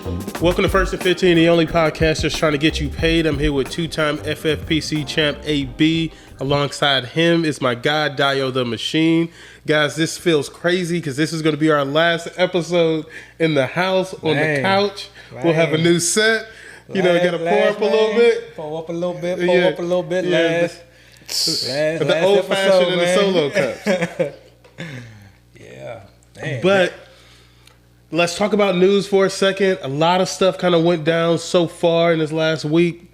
Welcome to First and 15, the only podcast that's trying to get you paid. I'm here with two-time FFPC champ AB. Alongside him is my guy, Dio the Machine. Guys, this feels crazy because this is going to be our last episode in the house on the couch. We'll have a new set. You know, got to pour up a little bit. Pour up a little bit, up a little bit. The old-fashioned and the solo cups. Yeah. Man, but let's talk about news for a second. A lot of stuff kind of went down so far in this last week.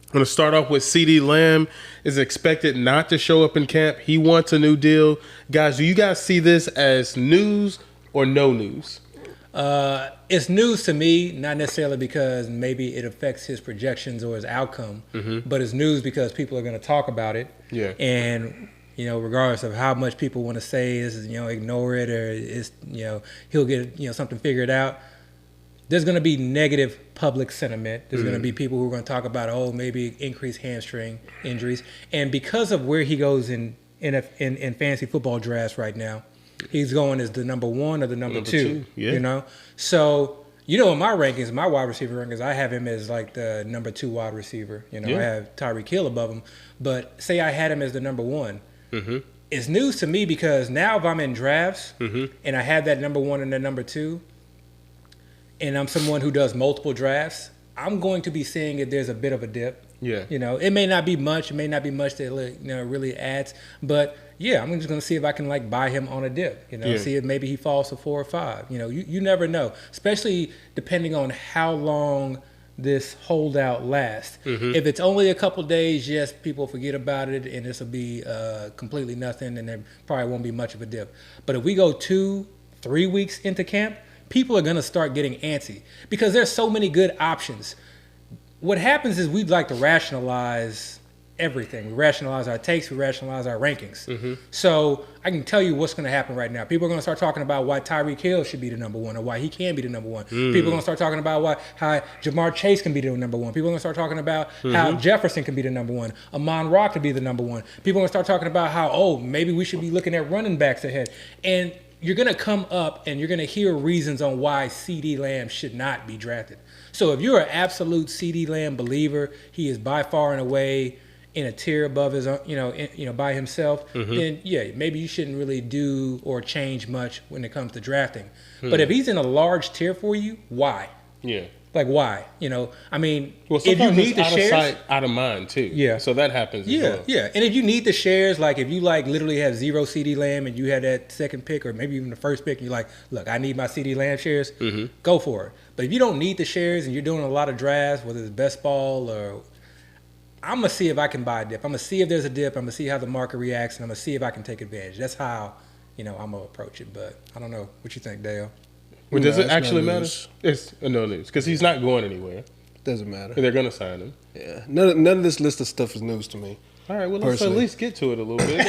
I'm going to start off with CeeDee Lamb is expected not to show up in camp. He wants a new deal. Guys, do you guys see this as news or no news? It's news to me, not necessarily because maybe it affects his projections or his outcome, but it's news because people are going to talk about it. Yeah. And, you know, regardless of how much people want to say is, you know, ignore it or it's, you know, he'll get, you know, something figured out. There's going to be negative public sentiment. There's going to be people who are going to talk about, oh, maybe increased hamstring injuries. And because of where he goes in fantasy football drafts right now, he's going as the number one or the number two. Yeah. You know? So, you know, in my rankings, my wide receiver rankings, I have him as like the number 2 wide receiver. You know, I have Tyreek Hill above him. But say I had him as the number 1. It's news to me because now if I'm in drafts and I have that number 1 and the number 2, and I'm someone who does multiple drafts, I'm going to be seeing if there's a bit of a dip. Yeah. You know, it may not be much. It may not be much that, you know, really adds. But, yeah, I'm just going to see if I can, like, buy him on a dip. You know, see if maybe he falls to 4 or 5. You know, you never know, especially depending on how long this holdout lasts. If it's only a couple days, yes, people forget about it, and this will be completely nothing, and there probably won't be much of a dip. But if we go 2-3 weeks into camp, people are going to start getting antsy because there's so many good options. What happens is we'd like to rationalize everything. We rationalize our takes. We rationalize our rankings. So I can tell you what's going to happen right now. People are going to start talking about why Tyreek Hill should be the number 1 or why he can be the number 1. People are going to start talking about how Jamar Chase can be the number 1. People are going to start talking about how Jefferson can be the number 1. Amon-Ra could be the number 1. People are going to start talking about how, oh, maybe we should be looking at running backs ahead. And you're going to come up and you're going to hear reasons on why CeeDee Lamb should not be drafted. So if you're an absolute CeeDee Lamb believer, he is by far and away in a tier above his, by himself, then yeah, maybe you shouldn't really do or change much when it comes to drafting. But if he's in a large tier for you, why? Yeah. Like, why? You know, I mean, well, if you need the out shares, of sight, out of mind too. Yeah, so that happens. Yeah, as well. Yeah. And if you need the shares, like if you like literally have 0 CeeDee Lamb and you had that second pick or maybe even the first pick, and you're like, look, I need my CeeDee Lamb shares. Go for it. But if you don't need the shares and you're doing a lot of drafts, whether it's best ball or, I'm gonna see if I can buy a dip. I'm gonna see if there's a dip. I'm gonna see how the market reacts, and I'm gonna see if I can take advantage. That's how, you know, I'm gonna approach it. But I don't know what you think, Dale. Well, does it actually matter? It's no news because he's not going anywhere. Doesn't matter. They're going to sign him. Yeah, none of this list of stuff is news to me. All right, well, let's at least get to it a little bit.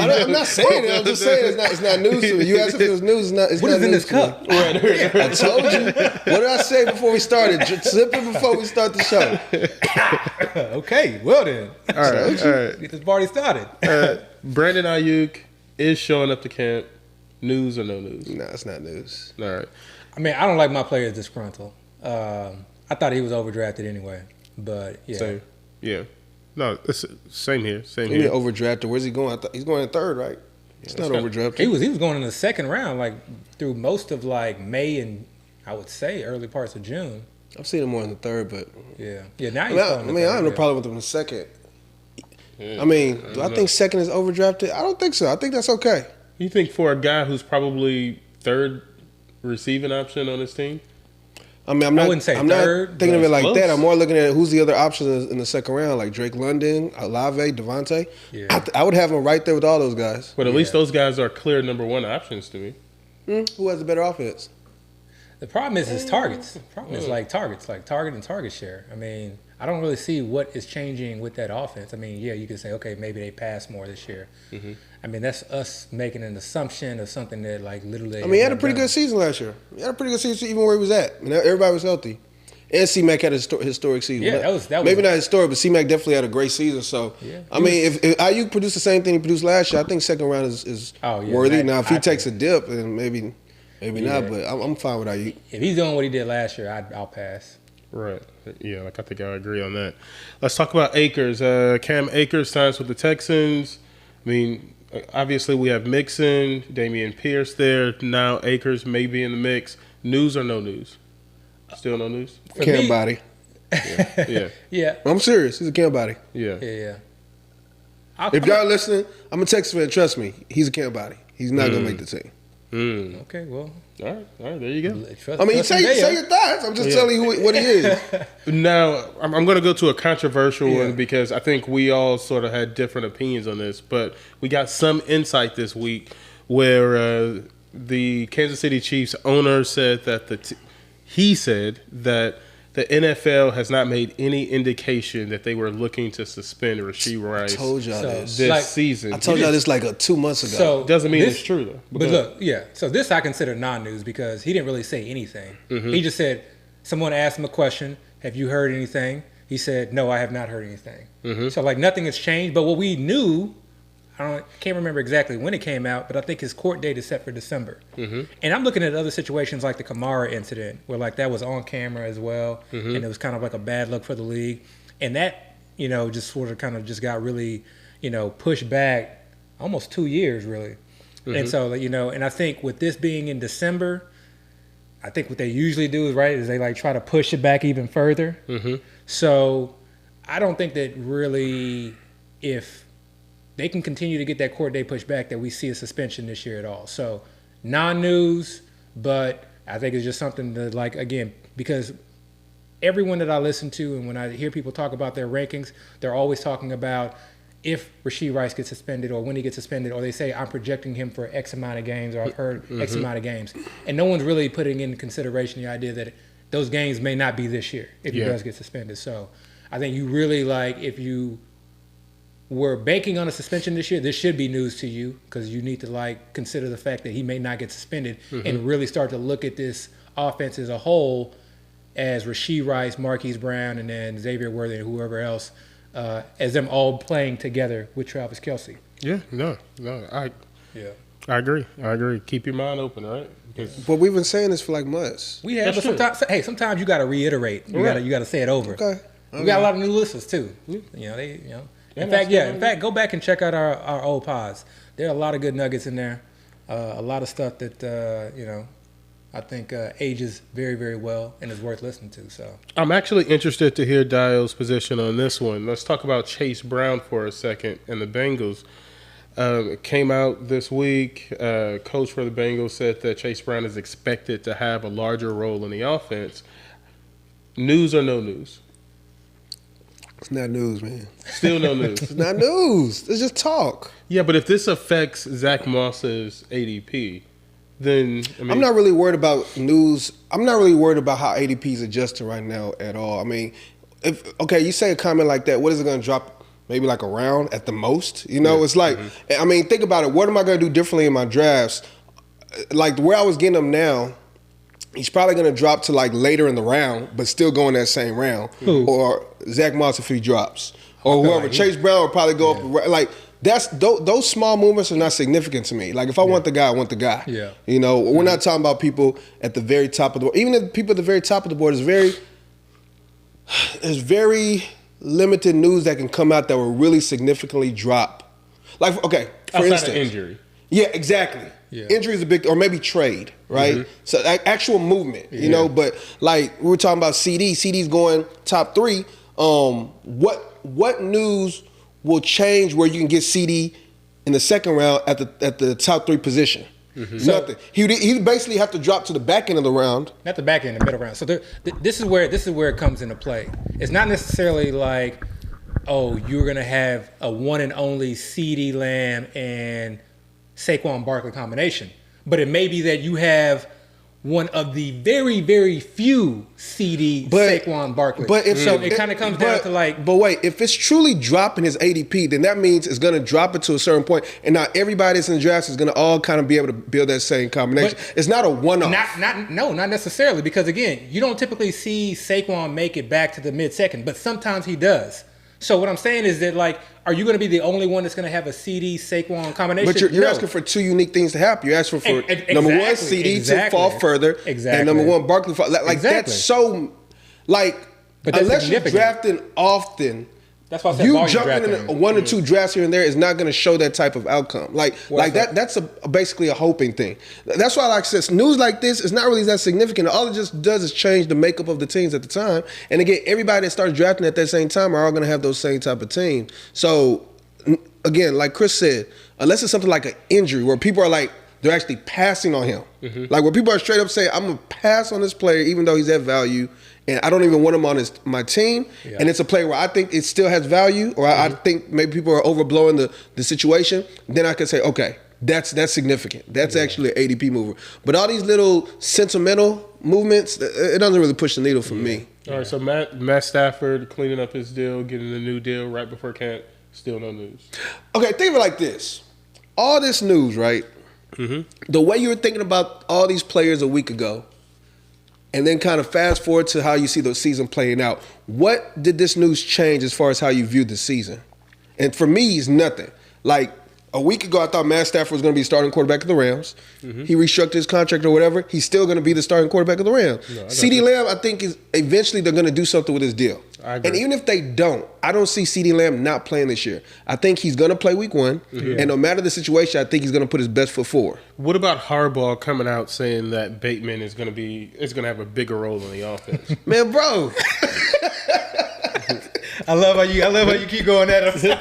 I'm not saying it. I'm just saying it's not news to me. You asked if it was news. It's what not is news in this cup? Right. I told you. What did I say before we started? Sip it before we start the show. Okay, well then. All right. Get this party started. Brandon Ayuk is showing up to camp. News or no news? No, it's not news. All right. I mean, I don't like my players disgruntled. I thought he was overdrafted anyway, but yeah. Same. Yeah. No, it's same here. Same He here. overdrafted. Where's he going? He's going in 3rd, right? It's not overdrafted. He was going in the 2nd round, like through most of like May and I would say early parts of June. I've seen him more in the 3rd, but yeah. Now he's I have no problem with him in the 2nd. Yeah, I mean, do I think 2nd is overdrafted? I don't think so. I think that's okay. You think for a guy who's probably 3rd receiving option on his team? I mean, I wouldn't say I'm third, not thinking of it like close. that. I'm more looking at who's the other options in the 2nd round, like Drake London, Olave, Devontae. Yeah. I would have him right there with all those guys. But at least those guys are clear number 1 options to me. Who has a better offense? The problem is his targets. The problem is like target and target share. I mean, I don't really see what is changing with that offense. I mean, yeah, you could say, okay, maybe they pass more this year. I mean, that's us making an assumption of something that, like, literally. I mean, he had a pretty good season last year. He had a pretty good season even where he was at. I mean, everybody was healthy. And C-Mac had a historic season. Yeah, that was maybe not historic, but C-Mac definitely had a great season. So, I mean, if Ayuk produced the same thing he produced last year, I think 2nd round is worthy. Now, if he takes a dip, then maybe Maybe not, but I'm fine with Ayuk. If he's doing what he did last year, I'll pass. Right. Yeah, like I think I agree on that. Let's talk about Akers. Cam Akers signs with the Texans. I mean, obviously we have Mixon, Damian Pierce there. Now Akers may be in the mix. News or no news? Still no news? Cam body. Yeah. Yeah. I'm serious. He's a Cam body. Yeah. Yeah. If y'all listening, I'm a Texas fan. Trust me, he's a Cam body. He's not gonna make the team. Okay, well. All right, there you go. I mean, say your thoughts. I'm just telling you what he is. Now, I'm going to go to a controversial one because I think we all sort of had different opinions on this, but we got some insight this week where the Kansas City Chiefs owner said that he said that the NFL has not made any indication that they were looking to suspend Rashee Rice. I told y'all this season. I told y'all this like 2 months ago. So doesn't mean it's true though. But look, so this I consider non-news because he didn't really say anything. He just said, someone asked him a question, have you heard anything? He said, no, I have not heard anything. So like nothing has changed. But what we knew, can't remember exactly when it came out, but I think his court date is set for December. And I'm looking at other situations like the Kamara incident, where like that was on camera as well, and it was kind of like a bad look for the league. And that, just sort of kind of just got really, pushed back almost 2 years really. And so, and I think with this being in December, I think what they usually do is they like try to push it back even further. So I don't think that really, if they can continue to get that court date pushed back, that we see a suspension this year at all. So non-news, but I think it's just something to like, again, because everyone that I listen to and when I hear people talk about their rankings, they're always talking about if Rashee Rice gets suspended or when he gets suspended, or they say I'm projecting him for X amount of games or I've heard X amount of games. And no one's really putting into consideration the idea that those games may not be this year if he does get suspended. So I think you really if you were banking on a suspension this year, this should be news to you because you need to consider the fact that he may not get suspended and really start to look at this offense as a whole as Rashee Rice, Marquise Brown, and then Xavier Worthy and whoever else, as them all playing together with Travis Kelce. Yeah, no, I agree. Keep your mind open, right? But we've been saying this for like months. We have, but sometimes you got to reiterate. You got to say it over. Okay. We got a lot of new listeners too. In fact, go back and check out our old pods. There are a lot of good nuggets in there. A lot of stuff that I think ages very, very well and is worth listening to. So I'm actually interested to hear Dio's position on this one. Let's talk about Chase Brown for a second and the Bengals. It came out this week. Coach for the Bengals said that Chase Brown is expected to have a larger role in the offense. News or no news? It's not news, man. Still no news. It's not news. It's just talk. Yeah, but if this affects Zach Moss's ADP, then I'm not really worried about news. I'm not really worried about how ADP is adjusting right now at all. I mean, you say a comment like that, what is it going to drop? Maybe like a round at the most. It's like, I mean, think about it. What am I going to do differently in my drafts? Like where I was getting them now, he's probably going to drop to like later in the round, but still go in that same round. Or Zach Moss if he drops. Or whoever. Chase Brown will probably go up. Like, those small movements are not significant to me. Like, if I want the guy, I want the guy. Yeah. We're not talking about people at the very top of the board. Even if people at the very top of the board, there's very limited news that can come out that will really significantly drop. Like, okay, for instance. Of injury. Yeah, exactly. Yeah. Injury is a big, or maybe trade, right? So actual movement, But like we were talking about CD. CD's going top 3. What news will change where you can get CD in the second round at the top 3 position? Nothing. He basically have to drop to the back end of the round. Not the back end, the middle round. So this is where it comes into play. It's not necessarily like, oh, you're gonna have a one and only CD Lamb and Saquon Barkley combination, but it may be that you have one of the very, very few CD Saquon Barkley. But it kind of comes down to like. But wait, if it's truly dropping his ADP, then that means it's going to drop it to a certain point, and now everybody that's in the draft is going to all kind of be able to build that same combination. But it's not a one-off. Not necessarily, because again, you don't typically see Saquon make it back to the mid-second, but sometimes he does. So what I'm saying is that, like, are you going to be the only one that's going to have a CD Saquon combination? But you're No. asking for two unique things to happen. You're asking for number one, Exactly, CD to fall further, and number one, Barkley fall. Like that's so, like, But that's unless you're significant. drafting often. That's why I said You volume jumping drafting. in one or two drafts here and there is not going to show that type of outcome. Like that? that's basically a hoping thing. That's why, like I said, news like this is not really that significant. All it just does is change the makeup of the teams at the time. And again, everybody that starts drafting at that same time are all going to have those same type of teams. So again, like Chris said, unless it's something like an injury where people are like, they're actually passing on him. Like where people are straight up saying, I'm going to pass on this player even though he's at value. And I don't even want him on my team. Yeah. And it's a player where I think it still has value, or I think maybe people are overblowing the situation. Then I can say, okay, that's significant. That's actually an ADP mover. But all these little sentimental movements, it doesn't really push the needle for me. All right, so Matt Stafford cleaning up his deal, getting a new deal right before camp, still no news. Okay, think of it like this. All this news, right? The way you were thinking about all these players a week ago, and then kind of fast forward to how you see the season playing out. What did this news change as far as how you view the season? And for me, it's nothing. Like, a week ago, I thought Matt Stafford was going to be starting quarterback of the Rams. He restructured his contract or whatever. He's still going to be the starting quarterback of the Rams. No, CeeDee Lamb, I think, is eventually they're going to do something with his deal. I agree. And even if they don't, I don't see CeeDee Lamb not playing this year. I think he's going to play week one. And no matter the situation, I think he's going to put his best foot forward. What about Harbaugh coming out saying that Bateman is going to have a bigger role in the offense? Man, bro. I love how you keep going at him.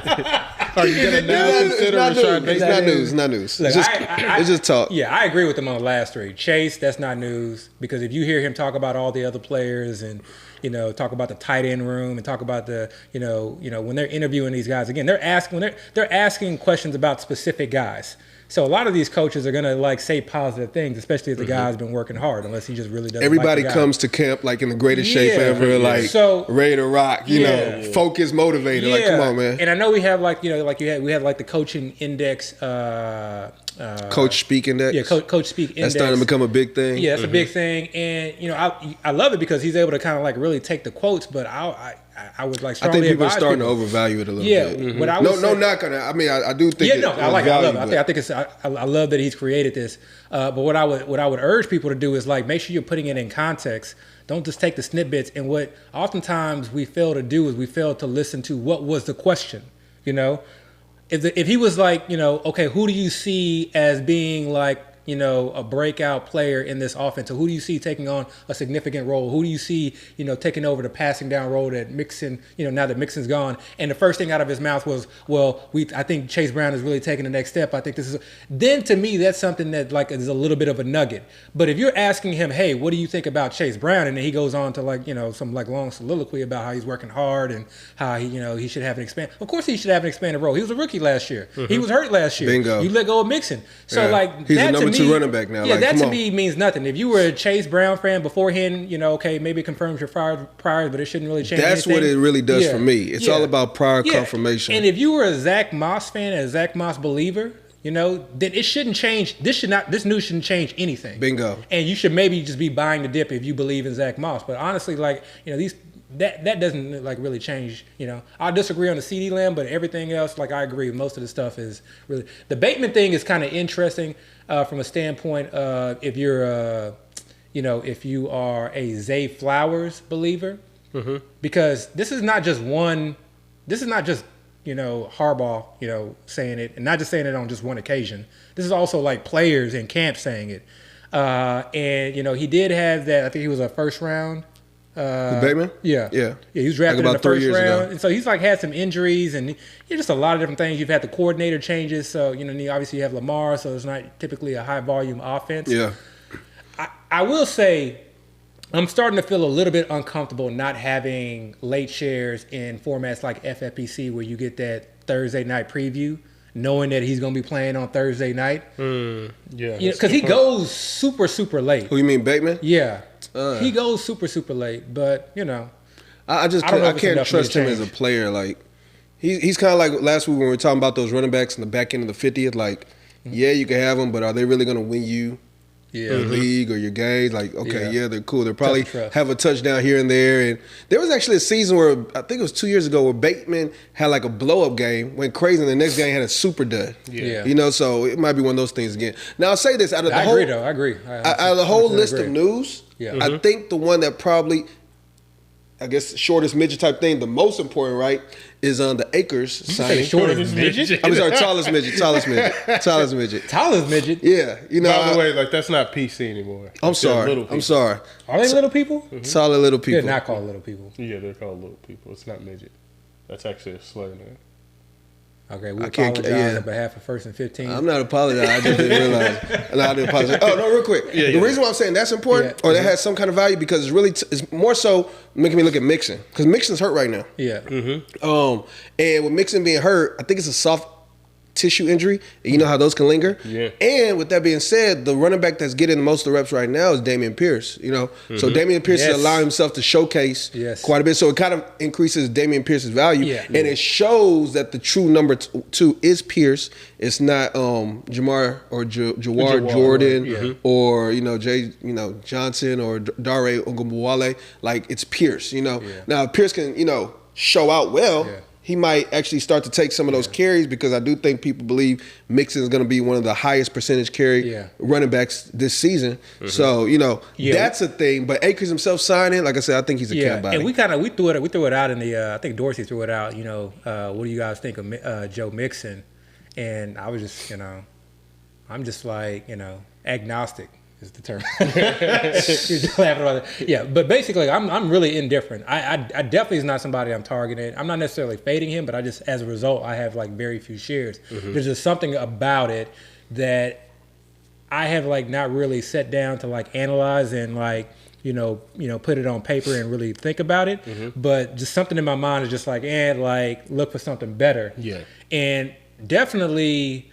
Are you going to now consider Rashad Bateman? It's not news. Look, It's just talk. Yeah, I agree with him on the last three. Chase, that's not news, because if you hear him talk about all the other players and, you know, talk about the tight end room and talk about the, you know, when they're interviewing these guys, again, they're asking questions about specific guys. So a lot of these coaches are gonna like say positive things, especially if the guy's been working hard, unless he just really doesn't. Everybody like the guy. comes to camp like in the greatest shape ever, like so, ready to rock, you know, focused, motivated. Like, come on, man. And I know we have like, you know, like we have like the coaching index. Coach Speak Index. Yeah, Coach Speak Index. That's starting to become a big thing. Yeah, it's a big thing, and you know, I love it because he's able to kind of like really take the quotes, but I would like strongly I think people are advise starting people. to overvalue it a little Yeah, bit. what I would say, no knock on it. I mean, I do think. Yeah, no, I like it. I love it. I think it's. I love that he's created this. But what I would urge people to do is like make sure you're putting it in context. Don't just take the snippets. And what oftentimes we fail to do is we fail to listen to what was the question. You know, if he was like, you know, okay, who do you see as being like, you know, a breakout player in this offense? So who do you see taking on a significant role? Who do you see, you know, taking over the passing down role that Mixon, you know, now that Mixon's gone? And the first thing out of his mouth was, well, I think Chase Brown is really taking the next step. I think this is, then to me, that's something that like is a little bit of a nugget. But if you're asking him, hey, what do you think about Chase Brown? And then he goes on to like, you know, some like long soliloquy about how he's working hard and how he, you know, he should have an expanded, of course he should have an expanded role. He was a rookie last year. He was hurt last year. Bingo. You let go of Mixon. So like, he's that the number to two me, running back now. Yeah, like, that to come on. me means nothing. If you were a Chase Brown fan beforehand, you know, okay, maybe it confirms your priors, but it shouldn't really change That's anything. what it really does for me. It's all about prior confirmation. And if you were a Zach Moss fan, a Zach Moss believer, you know, then it shouldn't change. This news shouldn't change anything. Bingo. And you should maybe just be buying the dip if you believe in Zach Moss. But honestly, like, you know, that doesn't like really change. You know, I disagree on the CeeDee Lamb, but everything else, like, I agree. Most of the stuff is really, the Bateman thing is kind of interesting from a standpoint of if you're if you are a Zay Flowers believer, because this is not just you know, Harbaugh, you know, saying it, and not just saying it on just one occasion. This is also like players in camp saying it. And, you know, he did have that, I think he was a first round. Bateman? Yeah. Yeah. He was drafted Like in the about 3 first years round. ago. And so he's like had some injuries and just a lot of different things. You've had the coordinator changes. So, you know, obviously you have Lamar, so it's not typically a high volume offense. Yeah. I will say, I'm starting to feel a little bit uncomfortable not having late shares in formats like FFPC where you get that Thursday night preview, knowing that he's going to be playing on Thursday night. Yeah. Because he goes super, super late. Who you mean, Bateman? Yeah. He goes super, super late. But, you know. I don't know if can't it's enough for me trust to him as a change. player. Like he's kind of like last week when we were talking about those running backs in the back end of the 50th. Like, yeah, you can have them, but are they really going to win you Yeah. your league or your games. Like, okay, Yeah. yeah, they're cool. They'll probably Trust. have a touchdown here and there. And there was actually a season where, I think it was 2 years ago, where Bateman had like a blow-up game, went crazy, and the next game had a super dud. Yeah. You know, so it might be one of those things again. Now, I'll say this. Out of the I whole, agree, though. I agree. out of the whole 100% list agree. of news, Yeah. I think the one that probably, I guess, shortest midget type thing, the most important, right, is on the Akers signing. Shortest midget? I'm sorry, tallest midget. Tallest midget. Tallest midget. Yeah, you know. By the way, like that's not PC anymore. I'm Like, they're sorry. little people. I'm sorry. Are they little people? Solid little They're people. not called little people. Yeah, they're called little people. It's not midget. That's actually a slur name. Okay, we I can't- apologize yeah. on behalf of First and 15. I'm not apologizing. I just didn't realize. No, I didn't apologize. Oh no, real quick. The reason why I'm saying that's important Yeah. or that has some kind of value because it's really it's more so making me look at Mixon because Mixon's hurt right now. Yeah. And with Mixon being hurt, I think it's a soft tissue injury. You know how those can linger. Yeah. And with that being said, the running back that's getting most of the reps right now is Dameon Pierce. You know, so Dameon Pierce Yes. is allowing himself to showcase Yes. quite a bit. So it kind of increases Dameon Pierce's value, Yeah. and it shows that the true number two is Pierce. It's not Jamar or Jawar Jordan or Johnson or Dare Ogunbowale. Like it's Pierce. You know, now if Pierce can show out well. Yeah. He might actually start to take some of those carries because I do think people believe Mixon is going to be one of the highest percentage carry running backs this season. So that's a thing. But Akers himself signing, like I said, I think he's a camp body. And we threw it out in the I think Dorsey threw it out. What do you guys think of Joe Mixon? And I was just I'm just like agnostic. Is the term. You're just laughing about it. Yeah, but basically, I'm really indifferent. I definitely is not somebody I'm targeting. I'm not necessarily fading him, but I just, as a result, I have like very few shares. There's just something about it that I have like not really sat down to like analyze and like put it on paper and really think about it. But just something in my mind is just like look for something better. Yeah, and definitely.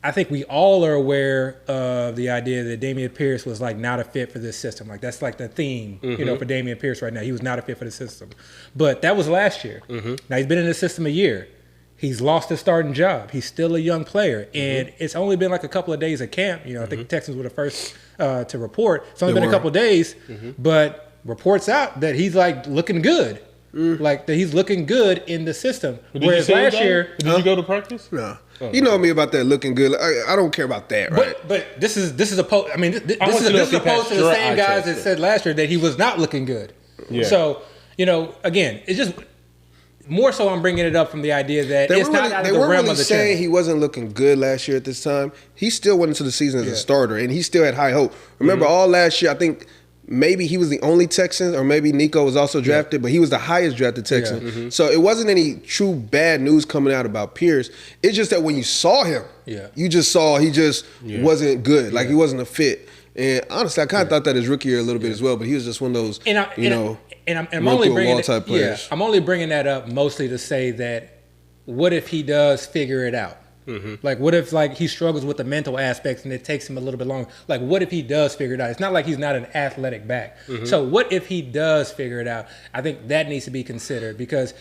I think we all are aware of the idea that Dameon Pierce was like not a fit for this system. Like that's like the theme, for Dameon Pierce right now. He was not a fit for the system. But that was last year. Now he's been in the system a year. He's lost his starting job. He's still a young player. And it's only been like a couple of days at camp. I think the Texans were the first to report. It's only been a couple of days, but reports out that he's like looking good. Like that he's looking good in the system. Whereas last year, did you go to practice? No. You know me about that looking good. I don't care about that, right? But this is opposed. I mean, this is want you to opposed to the same guys that said last year that he was not looking good. Yeah. So again, it's just more so. I'm bringing it up from the idea that it's not out of the realm really of the saying channel. he wasn't looking good last year at this time. He still went into the season as a starter, and he still had high hope. Remember, all last year, I think. Maybe he was the only Texan, or maybe Nico was also drafted, but he was the highest drafted Texan. So it wasn't any true bad news coming out about Pierce. It's just that when you saw him, you just saw he just wasn't good. Like he wasn't a fit. And honestly, I kind of thought that his rookie year a little bit as well, but he was just one of those, I'm only bringing I'm only bringing that up mostly to say that what if he does figure it out? Like, what if like he struggles with the mental aspects and it takes him a little bit longer? Like, what if he does figure it out? It's not like he's not an athletic back. So what if he does figure it out? I think that needs to be considered because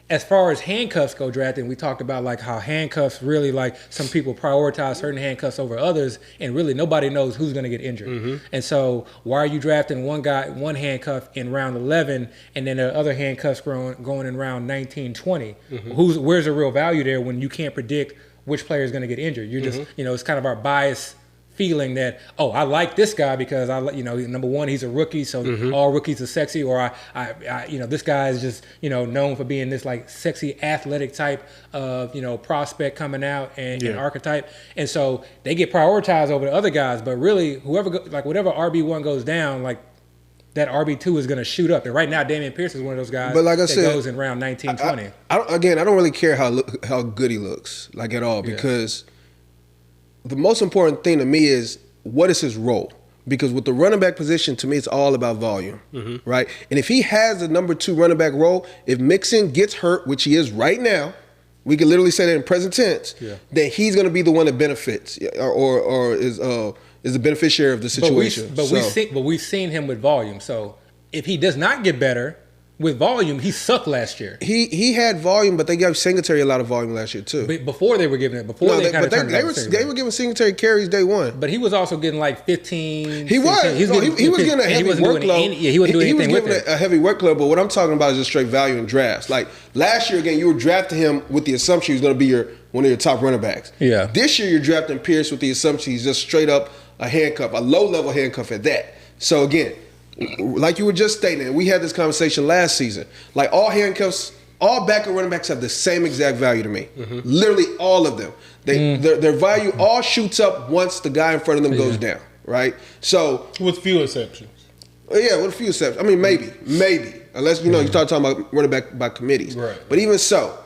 as far as handcuffs go drafting, we talked about like how handcuffs really like some people prioritize certain handcuffs over others and really nobody knows who's going to get injured. And so why are you drafting one handcuff in round 11 and then the other handcuffs going in round 19, 20? Where's the real value there when you can't predict which player is going to get injured? You're just, it's kind of our bias feeling that, I like this guy because number one, he's a rookie, so all rookies are sexy, or I this guy is just, known for being this like sexy athletic type of, prospect coming out and archetype. And so they get prioritized over the other guys, but really whatever RB1 goes down, like that RB2 is going to shoot up. And right now, Dameon Pierce is one of those guys that goes in round 19, 20. I don't really care how good he looks, like at all, because the most important thing to me is what is his role? Because with the running back position, to me, it's all about volume, right? And if he has the number 2 running back role, if Mixon gets hurt, which he is right now, we can literally say that in present tense, then he's going to be the one that benefits or is the beneficiary of the situation. But we've seen him with volume. So if he does not get better, with volume, he sucked last year. He had volume, but they gave Singletary a lot of volume last year too. But before they were giving it, they were giving Singletary carries day one. But he was also getting like 15. He was. 16, He was getting a heavy workload. He wasn't doing anything with it. A heavy workload. But what I'm talking about is just straight value in drafts. Like last year, again, you were drafting him with the assumption he was going to be one of your top running backs. Yeah. This year, you're drafting Pierce with the assumption he's just straight up a handcuff, a low level handcuff at that. So again, like you were just stating, we had this conversation last season. Like all handcuffs, all backup running backs have the same exact value to me. Literally all of them. Their value all shoots up once the guy in front of them goes down. Right. So with few exceptions. Yeah, with a few exceptions. I mean, maybe, unless you start talking about running back by committees. Right. But even so,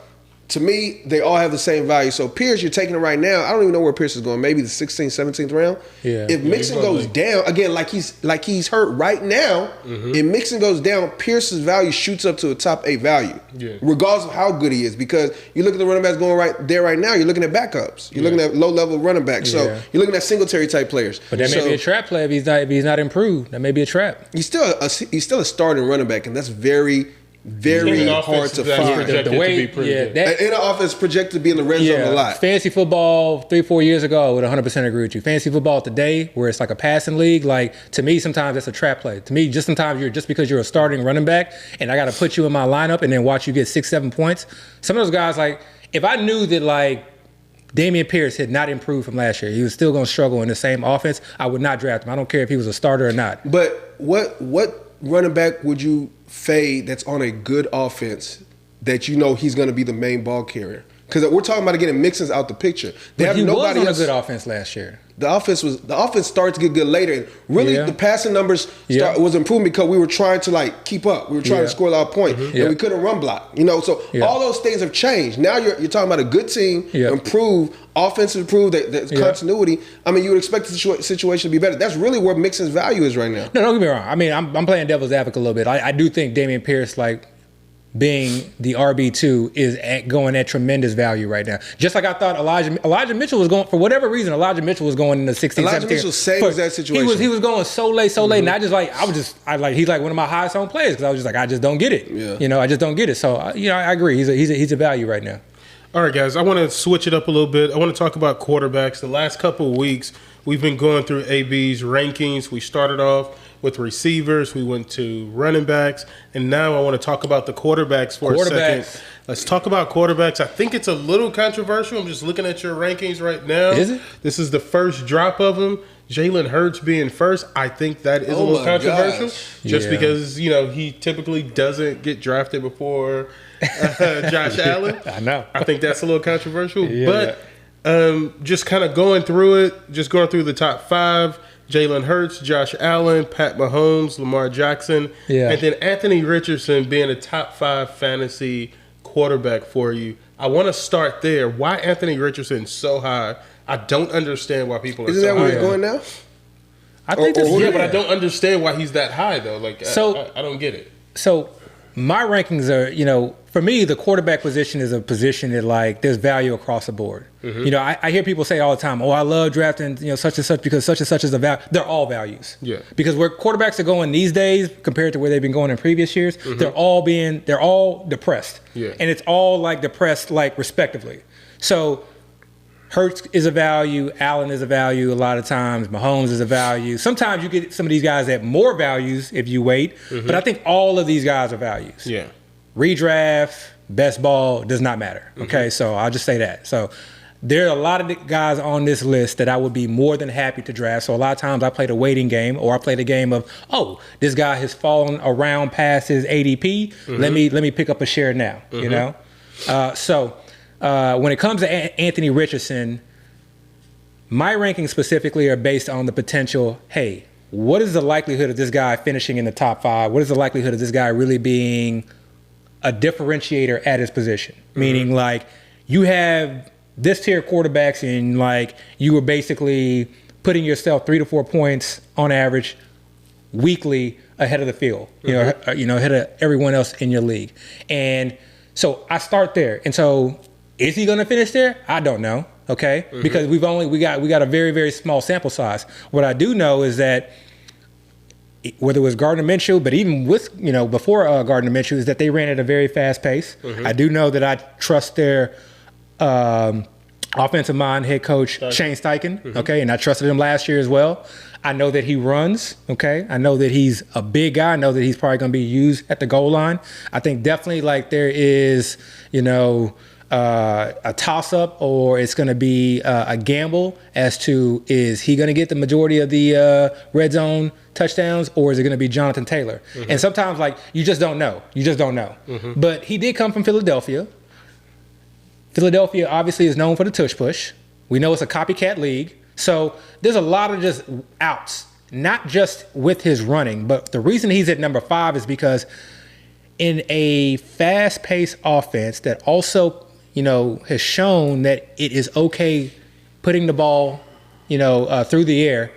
to me, they all have the same value. So Pierce, you're taking it right now. I don't even know where Pierce is going. Maybe the 16th, 17th round. Yeah. If Mixon goes down again, like he's hurt right now. If Mixon goes down, Pierce's value shoots up to a top 8 value, regardless of how good he is. Because you look at the running backs going right there right now. You're looking at backups. You're looking at low level running backs. So you're looking at Singletary type players. But that may be a trap play if he's not improved. That may be a trap. He's still a starting running back, and that's very hard to find. The way, in an offense projected to be in the red zone a lot. Fantasy football 3-4 years ago, I would 100% agree with you. Fantasy football today, where it's like a passing league, like to me, sometimes that's a trap play. To me, sometimes just because you're a starting running back, and I got to put you in my lineup and then watch you get 6-7 points. Some of those guys, like if I knew that like Dameon Pierce had not improved from last year, he was still going to struggle in the same offense, I would not draft him. I don't care if he was a starter or not. But what running back would you fade that's on a good offense that you know he's going to be the main ball carrier? Because we're talking about getting Mixon's out the picture. He was on a good offense last year. The offense started to get good later. And really, the passing numbers was improving because we were trying to like keep up. We were trying to score a lot of points, and we couldn't run block. So all those things have changed. Now you're talking about a good team, improve, offense improve, there's continuity. I mean, you would expect the situation to be better. That's really where Mixon's value is right now. No, don't get me wrong. I mean, I'm playing devil's advocate a little bit. I do think Dameon Pierce, like, being the RB2 is going at tremendous value right now. Just like I thought Elijah Mitchell was going, for whatever reason, Elijah Mitchell was going in the 16th, Elijah 17th. Mitchell same exact situation. He was going so late, and he's like one of my highest owned players because I was just like, I just don't get it. Yeah. I just don't get it. So, I agree. He's a value right now. All right, guys, I want to switch it up a little bit. I want to talk about quarterbacks. The last couple of weeks, we've been going through AB's rankings. We started off with receivers, we went to running backs, and now I want to talk about the quarterbacks for a second. Let's talk about quarterbacks. I think it's a little controversial. I'm just looking at your rankings right now. Is it? This is the first drop of them. Jalen Hurts being first, I think that is a little controversial. Just because, he typically doesn't get drafted before Josh Allen. I know. I think that's a little controversial. But just kind of going through the top 5, Jalen Hurts, Josh Allen, Pat Mahomes, Lamar Jackson, and then Anthony Richardson being a top 5 fantasy quarterback for you. I want to start there. Why Anthony Richardson so high? I don't understand why people are Isn't so that high. where he's going now? I think but I don't understand why he's that high though. Like, I don't get it. So my rankings are, for me, the quarterback position is a position that like there's value across the board. I hear people say all the time, "Oh, I love drafting, such and such because such and such is a value." They're all values. Yeah. Because where quarterbacks are going these days compared to where they've been going in previous years, they're all depressed. Yeah. And it's all like depressed, like respectively. So Hurts is a value, Allen is a value a lot of times, Mahomes is a value. Sometimes you get some of these guys at more values if you wait, but I think all of these guys are values. Yeah. Redraft, best ball, does not matter. Okay, so I'll just say that. So there are a lot of guys on this list that I would be more than happy to draft. So a lot of times I play the waiting game, or I play the game of, this guy has fallen around past his ADP. Let me pick up a share now, when it comes to Anthony Richardson, my rankings specifically are based on the potential, hey, what is the likelihood of this guy finishing in the top 5? What is the likelihood of this guy really being a differentiator at his position? Meaning, like, you have this tier of quarterbacks and, like, you were basically putting yourself 3 to 4 points on average weekly ahead of the field, ahead of everyone else in your league. And so I start there. And so is he going to finish there? I don't know. Okay. Because we got a very, very small sample size. What I do know is that whether it was Gardner Minshew, but even with, before Gardner Minshew, is that they ran at a very fast pace. I do know that I trust their offensive mind head coach, Shane Steichen, okay? And I trusted him last year as well. I know that he runs, okay? I know that he's a big guy. I know that he's probably going to be used at the goal line. I think definitely like there is, a toss-up, or it's going to be a gamble as to, is he going to get the majority of the red zone touchdowns, or is it going to be Jonathan Taylor? And sometimes, you just don't know. You just don't know. But he did come from Philadelphia. Philadelphia obviously is known for the tush push. We know it's a copycat league. So there's a lot of just outs, not just with his running, but the reason he's at number 5 is because in a fast-paced offense that also, has shown that it is okay putting the ball, through the air,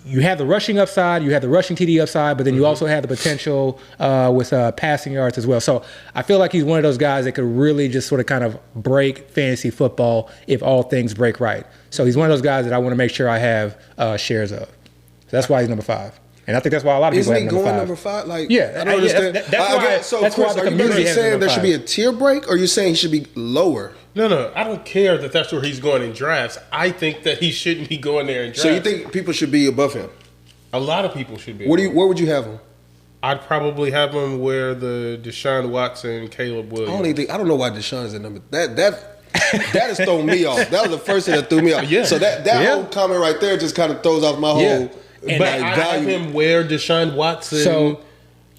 you have the rushing upside, you have the rushing TD upside, but then you also have the potential with passing yards as well. So I feel like he's one of those guys that could really just sort of kind of break fantasy football if all things break right. So he's one of those guys that I want to make sure I have shares of. So that's why he's number 5. And I think that's why a lot of people have number 5. Number 5? Yeah. I don't understand. That's why the community saying there should be a tier break, or you're saying he should be lower? No. I don't care that that's where he's going in drafts. I think that he shouldn't be going there in drafts. So you think people should be above him? A lot of people should be. Where would you have him? I'd probably have him where the Deshaun Watson, Caleb Williams. I don't know why Deshaun is at number. That has thrown me off. That was the first thing that threw me off. Yeah. So that whole comment right there just kind of throws off my whole. But I have him where Deshaun Watson,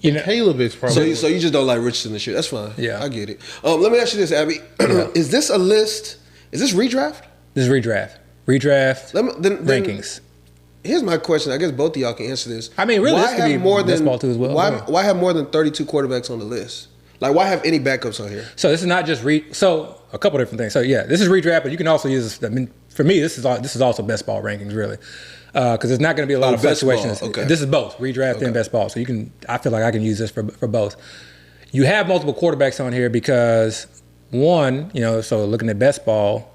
Caleb is probably. So you just don't like Richardson this year. That's fine. Yeah, I get it. Let me ask you this, Abby. Is this a list? Is this redraft? This is redraft. Rankings. Here's my question. I guess both of y'all can answer this. I mean, really, this could be more than ball too as well. Why have more than 32 quarterbacks on the list? Like, why have any backups on here? So this is not just So a couple different things. So yeah, this is redraft, but you can also use. I mean, for me, this is also best ball rankings, really, because there's not going to be a lot of fluctuations. Okay. This is both redraft and best ball. So you can. I feel like I can use this for both. You have multiple quarterbacks on here because one, so looking at best ball.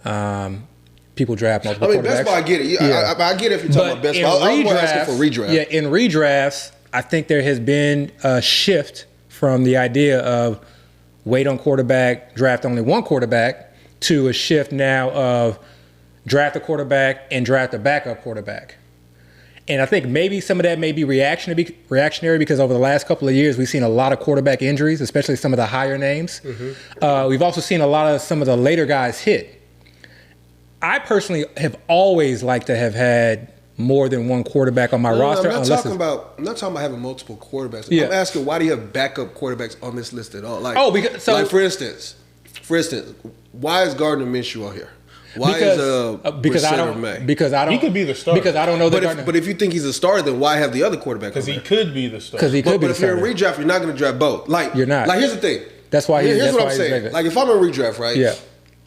People draft multiple quarterbacks. Best ball, I get it. I get it if you're talking about best ball. I'm asking for redraft. Yeah, in redrafts, I think there has been a shift from the idea of wait on quarterback, draft only one quarterback, to a shift now of draft a quarterback and draft a backup quarterback. And I think maybe some of that may be reactionary because over the last couple of years, we've seen a lot of quarterback injuries, especially some of the higher names. We've also seen a lot of some of the later guys hit. I personally have always liked to have had more than one quarterback on my roster. I'm not talking about having multiple quarterbacks. Yeah. I'm asking, why do you have backup quarterbacks on this list at all? For instance, why is Gardner Minshew on here? Because I don't. He could be the starter. Because I don't know that. But if you think he's a starter, then why have the other quarterback? Because he could be the starter. But if you're in redraft, you're not going to draft both. You're not. Here's the thing. That's why. Here's what I'm saying. Like if I'm in redraft, right? Yeah.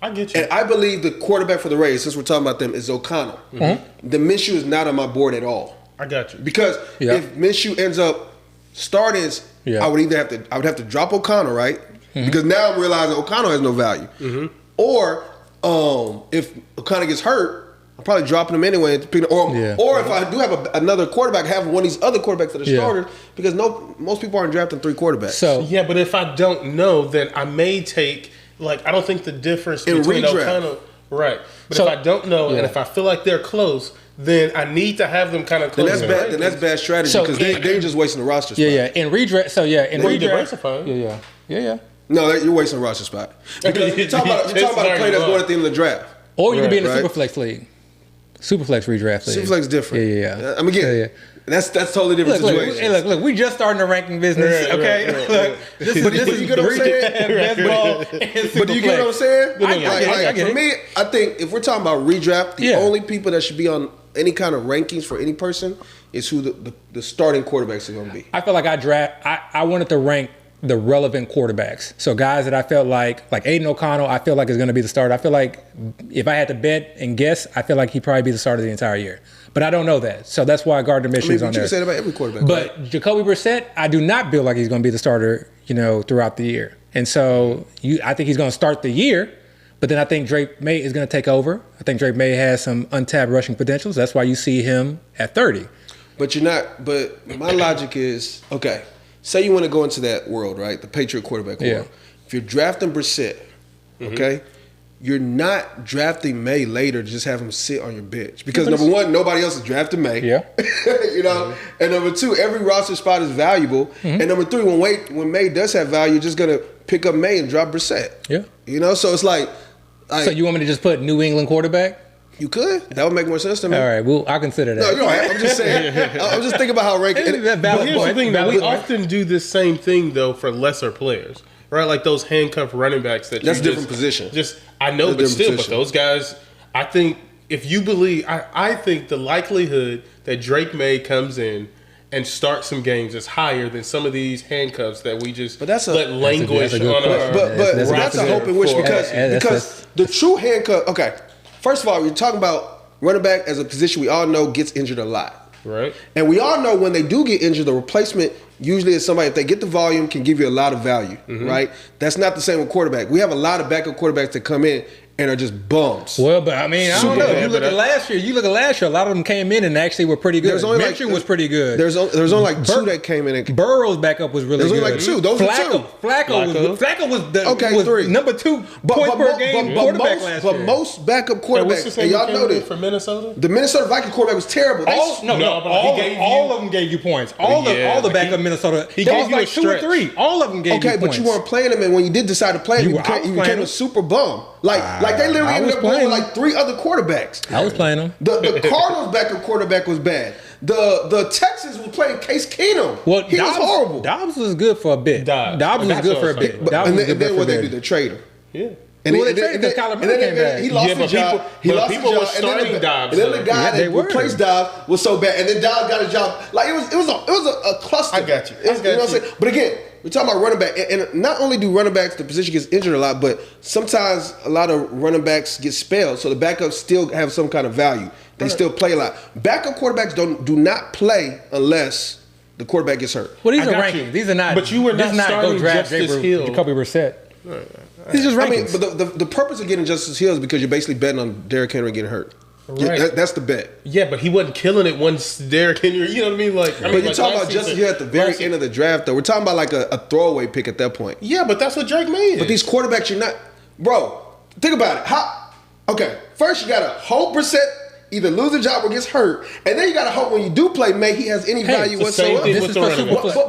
I get you. And I believe the quarterback for the Rays, since we're talking about them, is O'Connell. The Minshew is not on my board at all. I got you. Because if Minshew ends up starting, I would have to drop O'Connell, right? Because now I'm realizing O'Connell has no value. Or if O'Connell gets hurt, I'm probably dropping him anyway. Or if I do have another quarterback, have one of these other quarterbacks that are starters, because most people aren't drafting 3 quarterbacks. So yeah, but if I don't know, then I may take. I don't think the difference between O'Connell, right? But if I don't know, and if I feel like they're close, then I need to have them kind of close. Then that's bad strategy because they're just wasting the roster spot. Yeah. In redraft, in redraft, Yeah. No, you're wasting a roster spot because you're talking about a player that's going at the end of the draft. Or you could be in the Superflex league, Superflex redraft league. Superflex different. Yeah. I mean, again. That's totally different situation. Look, we just starting the ranking business, okay? Right. This is you get what I'm saying? Best ball but do you get what I'm saying? I get for me, I think if we're talking about redraft, the only people that should be on any kind of rankings for any person is who the starting quarterbacks are going to be. I feel like I wanted to rank the relevant quarterbacks. So guys that I felt like Aiden O'Connell, I feel like is going to be the starter. I feel like if I had to bet and guess, I feel like he'd probably be the starter the entire year. But I don't know that. So that's why Gardner Minshew is on there. You can say that about every quarterback. But right? Jacoby Brissett, I do not feel like he's going to be the starter, throughout the year. And so I think he's going to start the year, but then I think Drake May is going to take over. I think Drake May has some untapped rushing potentials. That's why you see him at 30. But you're not. But my logic is okay. Say you want to go into that world, right? The Patriot quarterback world. If you're drafting Brissett, okay, you're not drafting May later to just have him sit on your bench because number one, nobody else is drafting May. Yeah. You know, and number two, every roster spot is valuable. And number three, when May does have value, you're just gonna pick up May and drop Brissett. Yeah. You know, so it's like. So you want me to just put New England quarterback? You could. That would make more sense to me. All right, well, I'll consider that. No, you don't have. I'm just saying. I'm just thinking about how ranking. But here's the thing, though. We often do this same thing, though, for lesser players, right? Like those handcuffed running backs that's different position. I know, but still, position. but those guys, I think if you believe, I think the likelihood that Drake May comes in and start some games is higher than some of these handcuffs that we just let languish on our. But that's a hope and wish because the true handcuff. Okay, first of all, you're talking about running back as a position we all know gets injured a lot, right? And we all know when they do get injured, the replacement usually is somebody if they get the volume can give you a lot of value, right? That's not the same with quarterback. We have a lot of backup quarterbacks that come in and are just bums. Well, but I mean, I don't know. You look at last year. A lot of them came in and actually were pretty good. Minshew was pretty good. There's only like two that came in. And Burrow's backup was really good. There's only like two. Those are two. Flacco was three. number 2 point per game quarterback last year. But most backup quarterbacks, and y'all know this. For Minnesota? The Minnesota Vikings quarterback was terrible. All of them gave you points. All the backup Minnesota. He gave you like 2 or 3. All of them gave you points. Okay, but you weren't playing him, and when you did decide to play him, you became a super bum. Like they literally ended up going with like 3 other quarterbacks. I was playing them. The Cardinals backup quarterback was bad. The Texans was playing Case Keenum. Well, he was horrible. Dobbs was good for a bit. Dobbs was good for a bit. And then what they do, they trade him. Yeah. And they traded because Kyler Murray came back. He lost his job. People were starting Dobbs. And then the guy that replaced Dobbs was so bad. And then Dobbs got a job. Like it was a cluster. I got you. You know what I'm saying? But again, we're talking about running back. And not only do running backs, the position gets injured a lot, but sometimes a lot of running backs get spelled. So the backups still have some kind of value. They still play a lot. Backup quarterbacks do not play unless the quarterback gets hurt. Well, these are rankings. These are not. But you were not starting Justice Hill. Jacoby Brissett. These are just rankings. I mean, but the purpose of getting Justice Hill is because you're basically betting on Derrick Henry getting hurt. Right. That's the bet. Yeah, but he wasn't killing it once Derrick Henry. You know what I mean? But you're talking about Justice Hill at the very end of the draft, though. We're talking about like a throwaway pick at that point. Yeah, but that's what Drake made. But these quarterbacks, you're not, bro. Think about it. Okay, first you gotta hope Brissett either lose a job or gets hurt, and then you gotta hope when you do play May he has any value whatsoever. This is for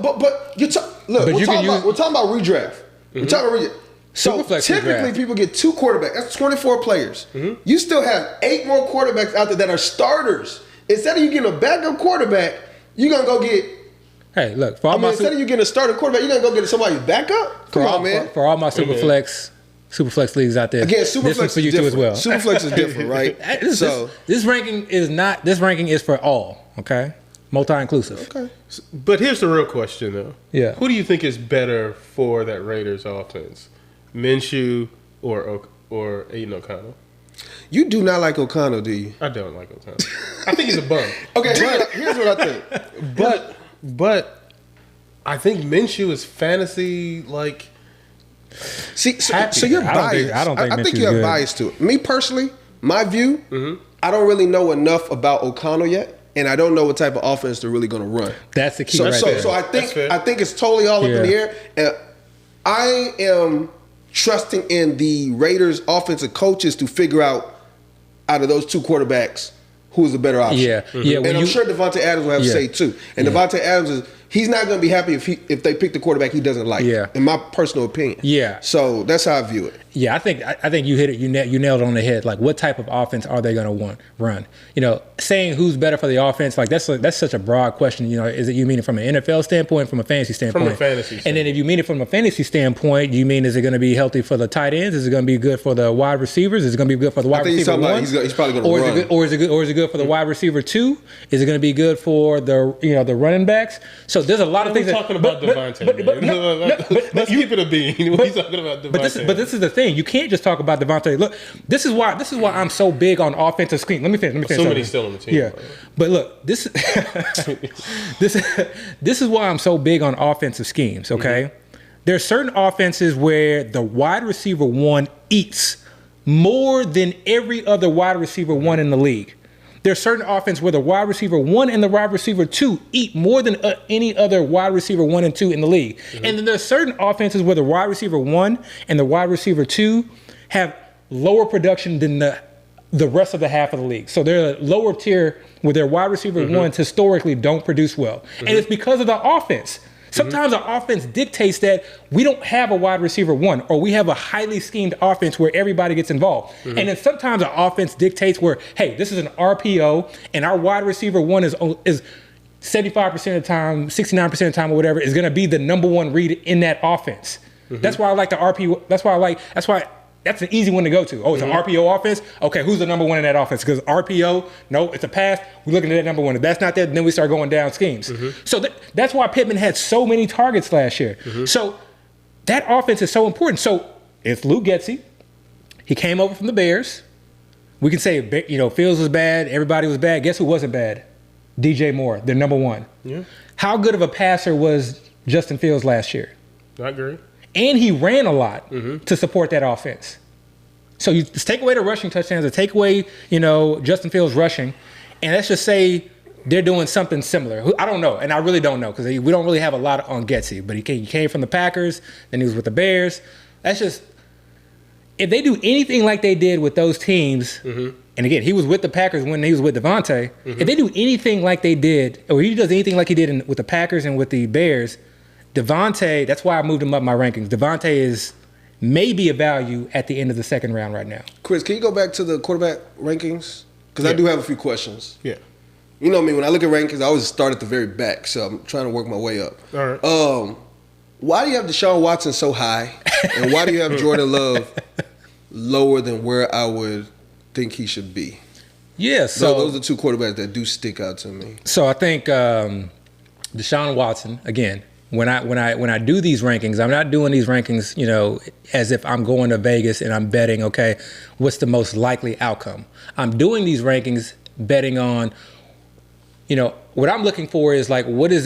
but we're talking about redraft. We're talking about redraft. So typically people get 2 quarterbacks. That's 24 players. You still have 8 more quarterbacks out there that are starters. Instead of you getting a backup quarterback, you're gonna go get. Hey, look. Instead of you getting a starter quarterback, you're gonna go get somebody's backup. Come on, man. For all my Superflex leagues out there. Again, Superflex is for you different. too as well. Superflex is different, right? This ranking is not. This ranking is for all. Okay, multi-inclusive. Okay. But here's the real question, though. Yeah. Who do you think is better for that Raiders offense, Minshew or Aiden O'Connell? You do not like O'Connell, do you? I don't like O'Connell. I think he's a bum. Okay, here's what I think. But I think Minshew is fantasy like. See, so you're biased. I think you have bias to it. Me personally, my view, I don't really know enough about O'Connell yet, and I don't know what type of offense they're really going to run. That's the key. So I think it's totally all up in the air. And I am trusting in the Raiders offensive coaches to figure out of those 2 quarterbacks who is the better option. Yeah. And I'm sure Devontae Adams will have to say too. And Devontae Adams he's not going to be happy if they pick the quarterback he doesn't like. Yeah. In my personal opinion. Yeah. So that's how I view it. Yeah, I think you hit it. You nailed it on the head. Like, what type of offense are they going to run? You know, saying who's better for the offense, like that's such a broad question. You know, is it you mean it from an NFL standpoint, from a fantasy standpoint? From a fantasy standpoint. And then if you mean it from a fantasy standpoint, you mean is it going to be healthy for the tight ends? Is it going to be good for the wide receivers? Is it going to be good for the wide receiver one? He's probably going to run. Or is it good for the wide receiver 2? Is it going to be good for the running backs? So there's a lot of things. We're talking about Devontae. Let's keep it a bean. We're talking about Devontae. But this is the thing. You can't just talk about Devontae. Look, this is why I'm so big on offensive scheme. Let me finish. Somebody's still on the team. Yeah, right? But look, this is why I'm so big on offensive schemes. Okay, there are certain offenses where the wide receiver 1 eats more than every other wide receiver 1 in the league. There's certain offense where the wide receiver 1 and the wide receiver 2 eat more than any other wide receiver 1 and 2 in the league. And then there's certain offenses where the wide receiver 1 and the wide receiver 2 have lower production than the rest of the half of the league. So they're a lower tier where their wide receiver 1s historically don't produce well. And it's because of the offense. Sometimes our offense dictates that we don't have a wide receiver 1, or we have a highly schemed offense where everybody gets involved. And then sometimes our offense dictates where, hey, this is an RPO, and our wide receiver 1 is 75% of the time, 69% of the time, or whatever, is going to be the number 1 read in that offense. That's why I like the RPO. That's an easy one to go to. Oh, it's an RPO offense? Okay, who's the number 1 in that offense? Because RPO, no, it's a pass. We're looking at that number 1. If that's not there, then we start going down schemes. So that's why Pittman had so many targets last year. So that offense is so important. So it's Luke Getsy. He came over from the Bears. We can say, Fields was bad. Everybody was bad. Guess who wasn't bad? DJ Moore, their number 1. Yeah. How good of a passer was Justin Fields last year? Not great. And he ran a lot to support that offense. So you just take away the rushing touchdowns, or take away, Justin Fields rushing, and let's just say they're doing something similar. I don't know, and I really don't know, because we don't really have a lot on Getsy. But he came from the Packers, then he was with the Bears. That's just, if they do anything like they did with those teams, and again, he was with the Packers when he was with Devontae. If they do anything like they did, or he does anything like he did with the Packers and with the Bears, Devontae, that's why I moved him up my rankings. Devontae is maybe a value at the end of the second round right now. Chris, can you go back to the quarterback rankings? Because I do have a few questions. Yeah. You know me, when I look at rankings, I always start at the very back, so I'm trying to work my way up. All right. Why do you have Deshaun Watson so high, and why do you have Jordan Love lower than where I would think he should be? Yeah, so those are 2 quarterbacks that do stick out to me. So I think Deshaun Watson, again, when I do these rankings, I'm not doing these rankings, as if I'm going to Vegas and I'm betting, okay, what's the most likely outcome? I'm doing these rankings betting on, what I'm looking for is like, I'm looking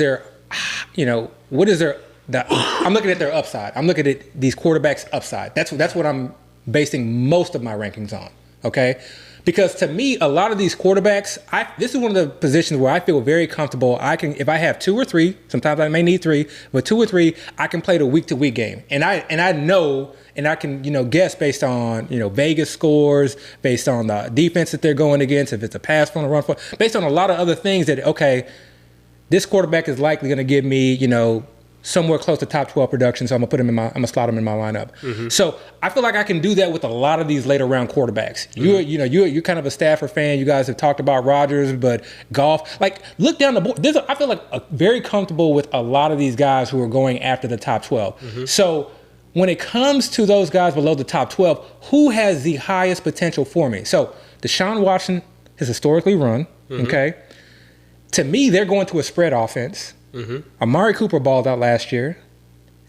at their upside. I'm looking at these quarterbacks' upside. That's what I'm basing most of my rankings on, okay? Because to me, a lot of these quarterbacks, this is one of the positions where I feel very comfortable. If I have 2 or 3, sometimes I may need 3, but 2 or 3, I can play the week-to-week game. And I know, and I can, guess based on, Vegas scores, based on the defense that they're going against, if it's a pass from a run for, based on a lot of other things that, okay, this quarterback is likely going to give me, somewhere close to top 12 production, so I'm gonna slot him in my lineup. So I feel like I can do that with a lot of these later round quarterbacks. You're kind of a Stafford fan. You guys have talked about Rodgers, but Goff. Like, look down the board. I feel like very comfortable with a lot of these guys who are going after the top 12. So when it comes to those guys below the top 12, who has the highest potential for me? So Deshaun Watson has historically run. Okay, to me, they're going to a spread offense. Amari Cooper balled out last year.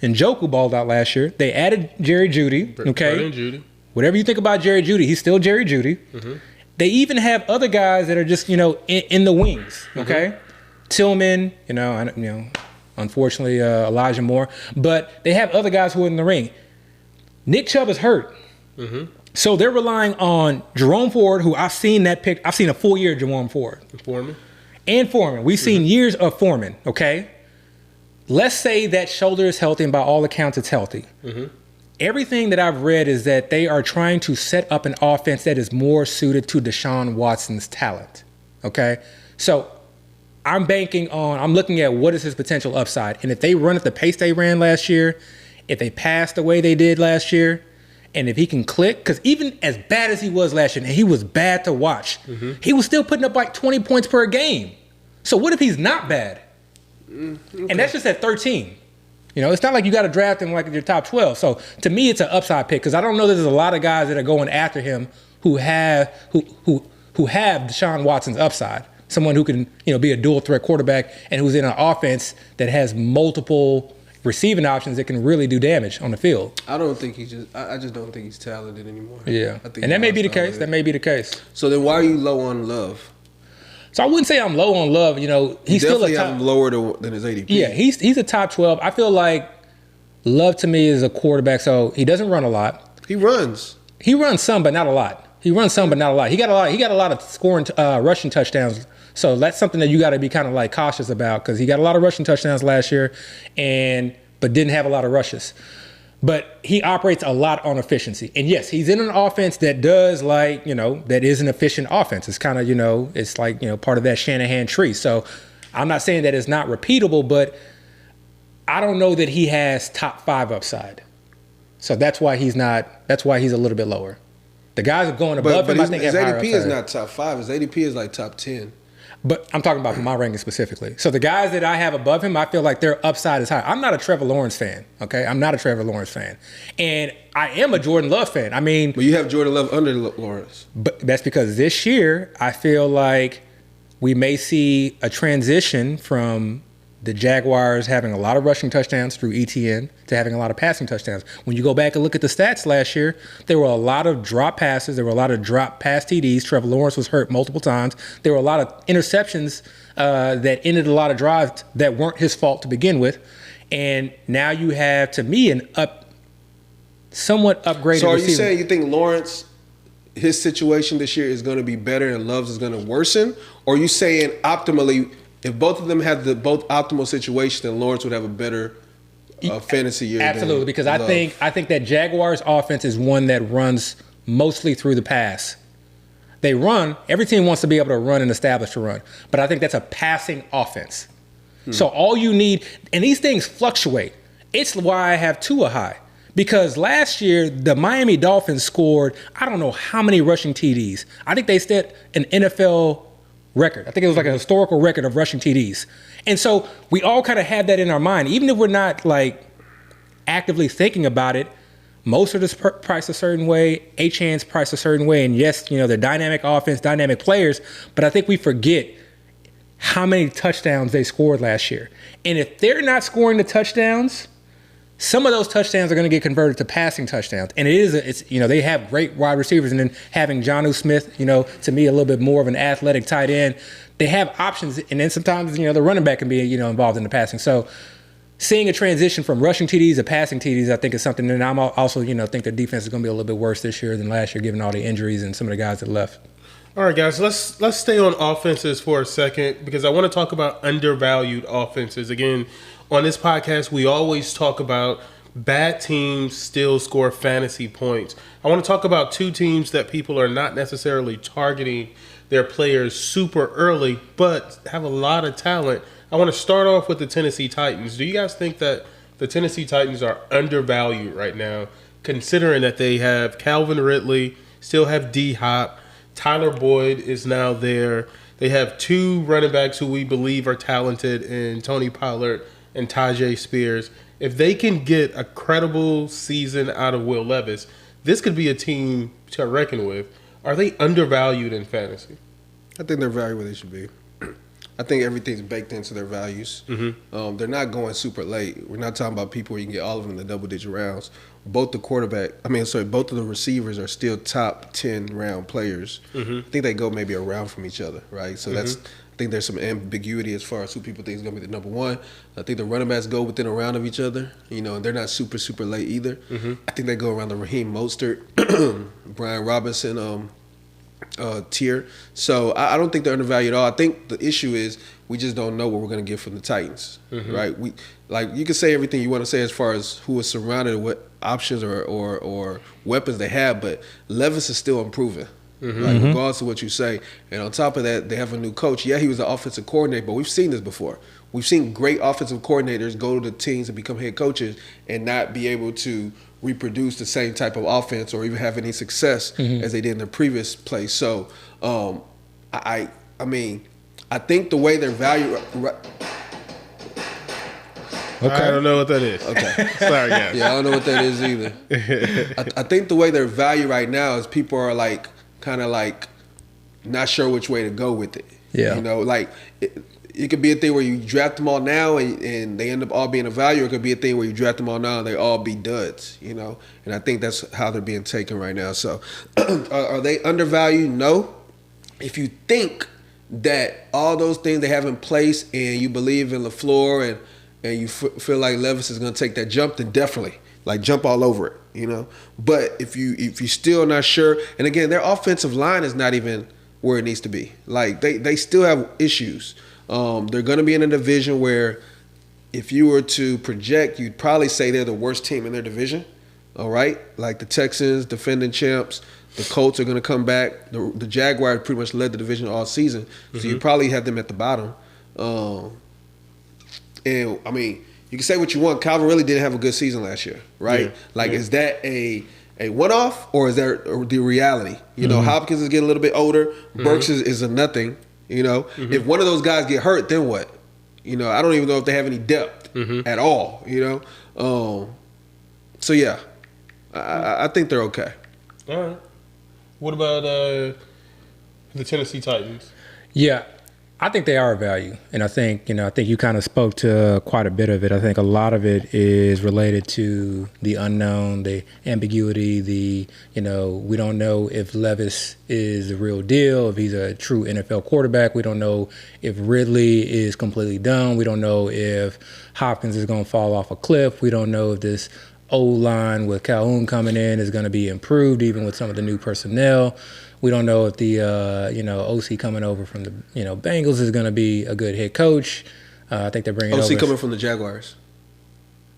Njoku balled out last year. They added Jerry Jeudy. Okay. Judy. Whatever you think about Jerry Jeudy, he's still Jerry Jeudy. They even have other guys that are just, in the wings. Okay. Tillman, unfortunately, Elijah Moore. But they have other guys who are in the ring. Nick Chubb is hurt. So they're relying on Jerome Ford, who I've seen that pick. I've seen a full year of Jerome Ford. Foreman. We've seen years of Foreman, okay? Let's say that shoulder is healthy, and by all accounts, it's healthy. Everything that I've read is that they are trying to set up an offense that is more suited to Deshaun Watson's talent, okay? So I'm looking at what is his potential upside. And if they run at the pace they ran last year, if they pass the way they did last year, and if he can click, because even as bad as he was last year, and he was bad to watch, he was still putting up like 20 points per game. So what if he's not bad? And that's just at 13. It's not like you got to draft him like in your top 12. So to me, it's an upside pick, because I don't know that there's a lot of guys that are going after him who have Deshaun Watson's upside. Someone who can, be a dual threat quarterback and who's in an offense that has multiple receiving options that can really do damage on the field. I just don't think he's talented anymore. Yeah. And that may be the case. That may be the case. So then why are you low on Love? So I wouldn't say I'm low on Love. He's still a top. Have him lower than his ADP. Yeah, he's a top 12. I feel like Love to me is a quarterback. So he doesn't run a lot. He runs some, but not a lot. He runs some, but not a lot. He got a lot of scoring, rushing touchdowns. So that's something that you got to be kind of like cautious about because he got a lot of rushing touchdowns last year, but didn't have a lot of rushes. But he operates a lot on efficiency. And yes, he's in an offense that does that is an efficient offense. It's kind of, it's like, part of that Shanahan tree. So I'm not saying that it's not repeatable, but I don't know that he has top 5 upside. So that's why he's a little bit lower. The guys are going above him, I think, his have higher ADP is upside. not top 5. His ADP is like top 10. But I'm talking about my ranking specifically. So the guys that I have above him, I feel like their upside is high. I'm not a Trevor Lawrence fan, okay? I'm not a Trevor Lawrence fan. And I am a Jordan Love fan. I mean... But you have Jordan Love under Lawrence. But that's because this year, I feel like we may see a transition from the Jaguars having a lot of rushing touchdowns through ETN to having a lot of passing touchdowns. When you go back and look at the stats last year, there were a lot of drop passes. There were a lot of drop pass TDs. Trevor Lawrence was hurt multiple times. There were a lot of interceptions that ended a lot of drives that weren't his fault to begin with. And now you have, to me, somewhat upgraded So are receiver. you saying you think Lawrence, his situation this year is going to be better and Love's is going to worsen? Or are you saying optimally, if both of them have the both optimal situation, then Lawrence would have a better fantasy year? Absolutely, because I think that Jaguars offense is one that runs mostly through the pass. They run. Every team wants to be able to run and establish a run, but I think that's a passing offense. So all you need, and these things fluctuate. It's why I have Tua high. Because last year, the Miami Dolphins scored, I don't know how many rushing TDs. I think they set an NFL record. I think it was like a historical record of rushing TDs. And so we all kind of had that in our mind. Even if we're not like actively thinking about it, Mostert is priced a certain way, Achane's priced a certain way. And yes, they're dynamic offense, dynamic players, but I think we forget how many touchdowns they scored last year. And if they're not scoring the touchdowns, some of those touchdowns are going to get converted to passing touchdowns. And they have great wide receivers. And then having Jonnu Smith, to me, a little bit more of an athletic tight end, they have options. And then sometimes, the running back can be, involved in the passing. So seeing a transition from rushing TDs to passing TDs, I think is something. And I'm also, think the defense is going to be a little bit worse this year than last year, given all the injuries and some of the guys that left. All right, guys, let's stay on offenses for a second because I want to talk about undervalued offenses. Again, on this podcast, we always talk about bad teams still score fantasy points. I want to talk about 2 teams that people are not necessarily targeting their players super early, but have a lot of talent. I want to start off with the Tennessee Titans. Do you guys think that the Tennessee Titans are undervalued right now, considering that they have Calvin Ridley, still have D-Hop, Tyler Boyd is now there. They have 2 running backs who we believe are talented in Tony Pollard and Tajay Spears. If they can get a credible season out of Will Levis, this could be a team to reckon with. Are they undervalued in fantasy? I think they're valued where they should be. I think everything's baked into their values. Mm-hmm. They're not going super late. We're not talking about people where you can get all of them in the double-digit rounds. Both of the receivers are still top 10 round players. Mm-hmm. I think they go maybe a round from each other, right? So I think there's some ambiguity as far as who people think is going to be the number one. I think the running backs go within a round of each other, and they're not super, super late either. Mm-hmm. I think they go around the Raheem Mostert, Brian Robinson tier. So I don't think they're undervalued at all. I think the issue is we just don't know what we're going to get from the Titans, right? You can say everything you want to say as far as who is surrounded, what options or weapons they have, but Levis is still improving. Regardless of what you say. And on top of that, they have a new coach. Yeah, he was an offensive coordinator, but we've seen this before. We've seen great offensive coordinators go to the teams and become head coaches and not be able to reproduce the same type of offense or even have any success as they did in their previous place. So, I think the way they're valued. Okay. I don't know what that is. Okay. Sorry, guys. Yeah, I don't know what that is either. I think the way they're valued right now is people are kind of not sure which way to go with it. Yeah. It could be a thing where you draft them all now and they end up all being a value, or it could be a thing where you draft them all now and they all be duds, And I think that's how they're being taken right now. So are they undervalued? No. If you think that all those things they have in place and you believe in LaFleur and you feel like Levis is going to take that jump, then definitely. like jump all over it, you know. But if you're still not sure, and again, their offensive line is not even where it needs to be. Like they still have issues. They're going to be in a division where, if you were to project, you'd probably say they're the worst team in their division. All right, like the Texans, defending champs. The Colts are going to come back. The Jaguars pretty much led the division all season, so you probably have them at the bottom. And I mean, you can say what you want. Calvin really didn't have a good season last year, right? Is that a one-off, or is that the reality? You know, Hopkins is getting a little bit older. Burks is a nothing. You know, if one of those guys get hurt, then what? You know, I don't even know if they have any depth at all. You know, so yeah, I think they're okay. All right. What about the Tennessee Titans? Yeah, I think they are a value, and I think you kind of spoke to quite a bit of it. I think a lot of it is related to the unknown, the ambiguity, we don't know if Levis is the real deal, if he's a true NFL quarterback. We don't know if Ridley is completely done. We don't know if Hopkins is going to fall off a cliff. We don't know if this O-line with Calhoun coming in is going to be improved, even with some of the new personnel. We don't know if the OC coming over from the Bengals is going to be a good head coach. I think they're bringing OC over coming from the Jaguars.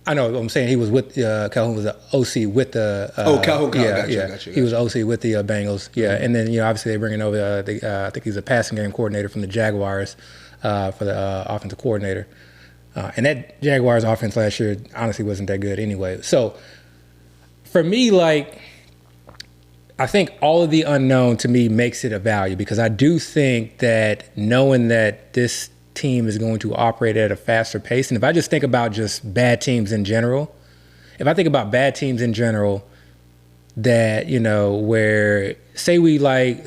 I know. I'm saying he was with Calhoun was the OC with the. Calhoun. Gotcha. He was OC with the Bengals. Yeah, and then obviously they're bringing over I think he's a passing game coordinator from the Jaguars for the offensive coordinator. And that Jaguars offense last year honestly wasn't that good anyway. So for me, I think all of the unknown to me makes it a value, because I do think that knowing that this team is going to operate at a faster pace, and if I just think about just bad teams in general, that, where say we rewind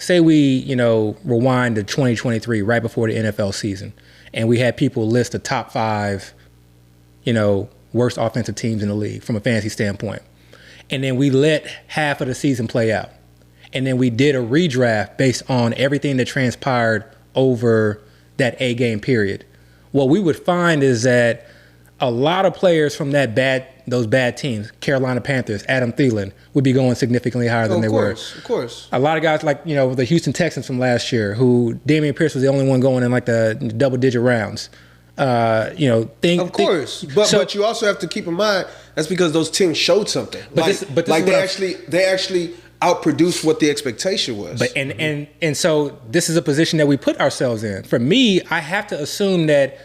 to 2023 right before the NFL season, and we had people list the top 5, worst offensive teams in the league from a fantasy standpoint. And then we let half of the season play out. And then we did a redraft based on everything that transpired over that 8-game period. What we would find is that a lot of players from those bad teams, Carolina Panthers, Adam Thielen, would be going significantly higher than they were. Of course. A lot of guys like, the Houston Texans from last year, who Dameon Pierce was the only one going in the double-digit rounds. But you also have to keep in mind that's because those teams showed something. They actually outproduced what the expectation was. But and so this is a position that we put ourselves in. For me, I have to assume that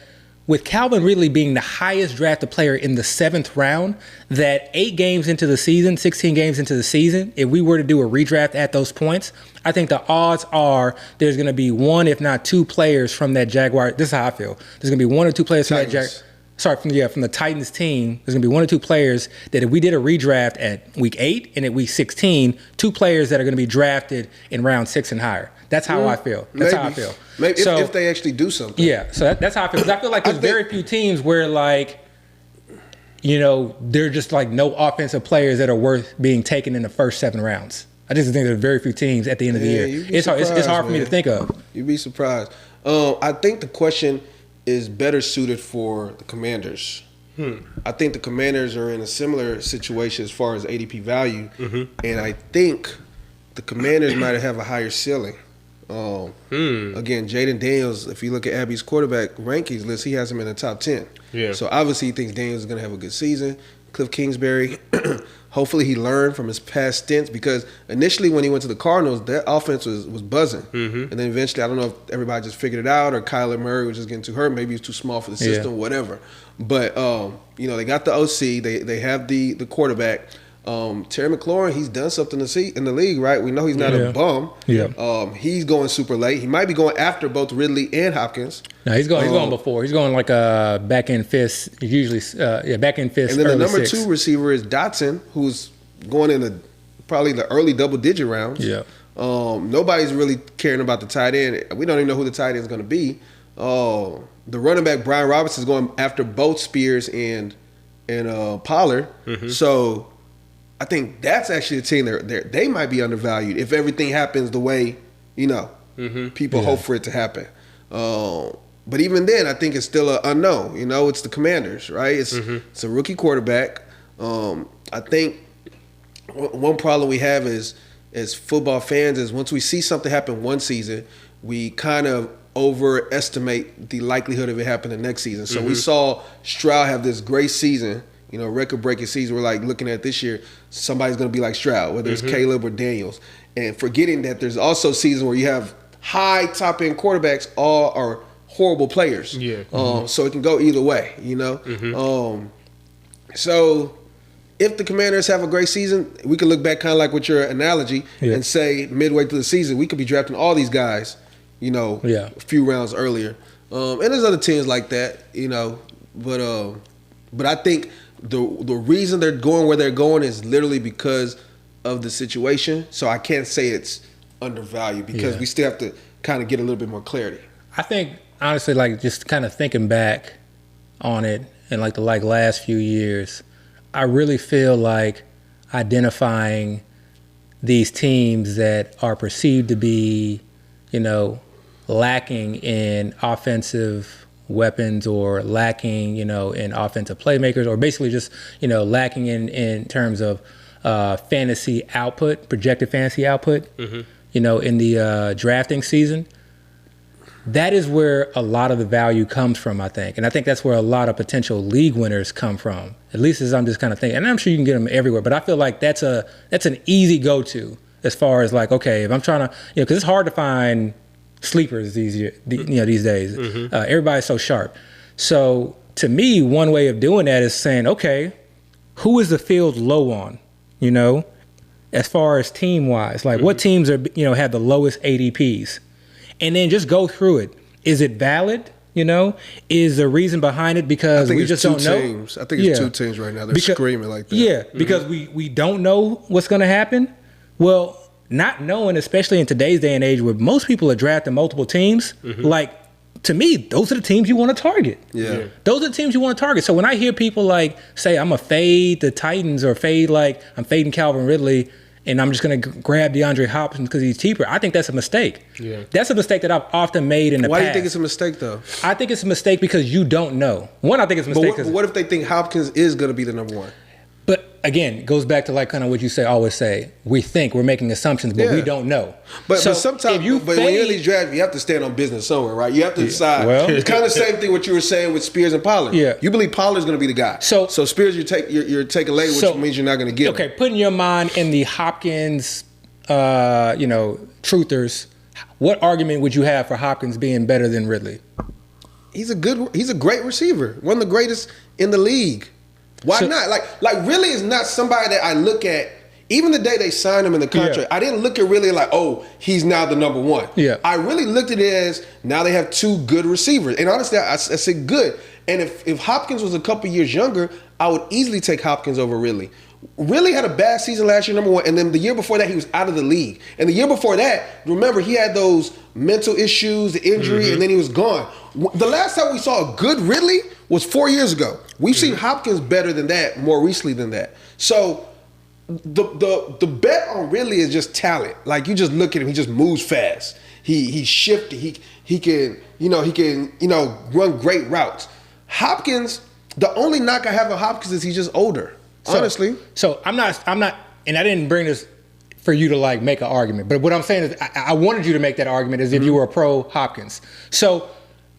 with Calvin Ridley being the highest drafted player in the 7th round, that 8 games into the season, 16 games into the season, if we were to do a redraft at those points, I think the odds are there's going to be 1, if not 2 players from that Jaguar. This is how I feel. There's going to be 1 or 2 players from from the Titans team. There's going to be 1 or 2 players that if we did a redraft at week 8 and at week 16, 2 players that are going to be drafted in round 6 and higher. That's how I feel. How I feel. Maybe if they actually do something. Yeah, so that's how I feel. Because I feel like there's very few teams where they're just no offensive players that are worth being taken in the first 7 rounds. I just think there are very few teams at the end of the year. It's hard for me to think of. You'd be surprised. I think the question is better suited for the Commanders. I think the Commanders are in a similar situation as far as ADP value, and I think the Commanders might have a higher ceiling. Again, Jaden Daniels, if you look at Abby's quarterback rankings list, he has him in the top 10. Yeah. So obviously he thinks Daniels is going to have a good season. Cliff Kingsbury, hopefully he learned from his past stints, because initially when he went to the Cardinals, that offense was buzzing. And then eventually, I don't know if everybody just figured it out or Kyler Murray was just getting too hurt. Maybe he was too small for the system, whatever. But, they got the OC. They have the quarterback. Terry McLaurin, he's done something to see in the league, right? We know he's not a bum. Yeah. He's going super late. He might be going after both Ridley and Hopkins. No, he's going before. He's going back end fifth, usually. Back end fifth. And then the number 6. 2 receiver is Dotson, who's going in probably the early double-digit rounds. Yeah. Nobody's really caring about the tight end. We don't even know who the tight end is going to be. The running back Brian Robinson is going after both Spears and Pollard. So I think that's actually a team they might be undervalued if everything happens the way people hope for it to happen. But even then, I think it's still an unknown. It's the Commanders, right? It's a rookie quarterback. I think one problem we have is as football fans is once we see something happen one season, we kind of overestimate the likelihood of it happening next season. So we saw Stroud have this great season, record-breaking season. We're like looking at this year, somebody's going to be like Stroud, whether it's Caleb or Daniels, and forgetting that there's also seasons where you have high top-end quarterbacks all are horrible players. Yeah. So it can go either way, So if the Commanders have a great season, we can look back kind of like with your analogy and say midway through the season, we could be drafting all these guys, a few rounds earlier. And there's other teams like that, but I think the reason they're going where they're going is literally because of the situation. So I can't say it's undervalued because we still have to kind of get a little bit more clarity. I think honestly, like just kind of thinking back on it in like the last few years, I really feel like identifying these teams that are perceived to be, lacking in offensive weapons or lacking, in offensive playmakers, or basically just, lacking in terms of fantasy output, projected fantasy output, in the drafting season. That is where a lot of the value comes from, I think. And I think that's where a lot of potential league winners come from, at least as I'm just kind of thinking. And I'm sure you can get them everywhere, but I feel like that's an easy go-to as far as like, okay, if I'm trying to, because it's hard to find sleepers these days. Everybody's so sharp. So to me, one way of doing that is saying, okay, who is the field low on, as far as team-wise? Like what teams are, have the lowest ADPs? And then just go through it. Is it valid? Is the reason behind it because we just don't know? Teams. I think it's two teams right now. They're screaming like that. Yeah, because we don't know what's going to happen. Well, not knowing, especially in today's day and age where most people are drafting multiple teams, like to me, those are the teams you want to target. Yeah. Those are the teams you want to target. So when I hear people like say, I'm going to fade the Titans or I'm fading Calvin Ridley, and I'm just going to grab DeAndre Hopkins because he's cheaper. I think that's a mistake. Yeah. That's a mistake that I've often made in the past. Why do you think it's a mistake, though? I think it's a mistake because you don't know. One, I think it's a mistake. But what if they think Hopkins is going to be the number one? But again, it goes back to like kind of what you always say. We think we're making assumptions, but we don't know. But sometimes, when you're in these drafts, you have to stand on business somewhere, right? You have to decide. Well, it's kind of the same thing what you were saying with Spears and Pollard. Yeah. You believe Pollard's going to be the guy. So Spears, you're taking late, which means you're not going to get him. Okay, putting your mind in the Hopkins, truthers, what argument would you have for Hopkins being better than Ridley? He's a great receiver, one of the greatest in the league. Why not? Like Ridley is not somebody that I look at. Even the day they signed him in the contract, I didn't look at Ridley like, oh, he's now the number one. Yeah. I really looked at it as now they have two good receivers. And honestly, I said good. And if Hopkins was a couple years younger, I would easily take Hopkins over Ridley. Ridley had a bad season last year, number one, and then the year before that, he was out of the league. And the year before that, remember, he had those mental issues, the injury, and then he was gone. The last time we saw a good Ridley was 4 years ago. We've seen Hopkins better than that, more recently than that. So the bet on Ridley is just talent. Like, you just look at him, he just moves fast. He's shifty. He can run great routes. Hopkins, the only knock I have on Hopkins is he's just older. Honestly. So I'm not, and I didn't bring this for you to like make an argument, but what I'm saying is I wanted you to make that argument as if you were a pro Hopkins. So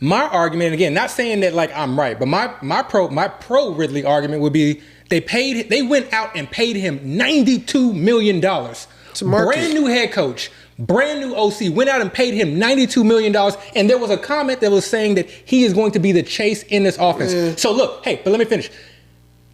my argument, again, not saying that like I'm right, but my pro Ridley argument would be they went out and paid him $92 million. It's a market. Brand new head coach, brand new OC, went out and paid him $92 million. And there was a comment that was saying that he is going to be the chase in this offense. So look, but let me finish.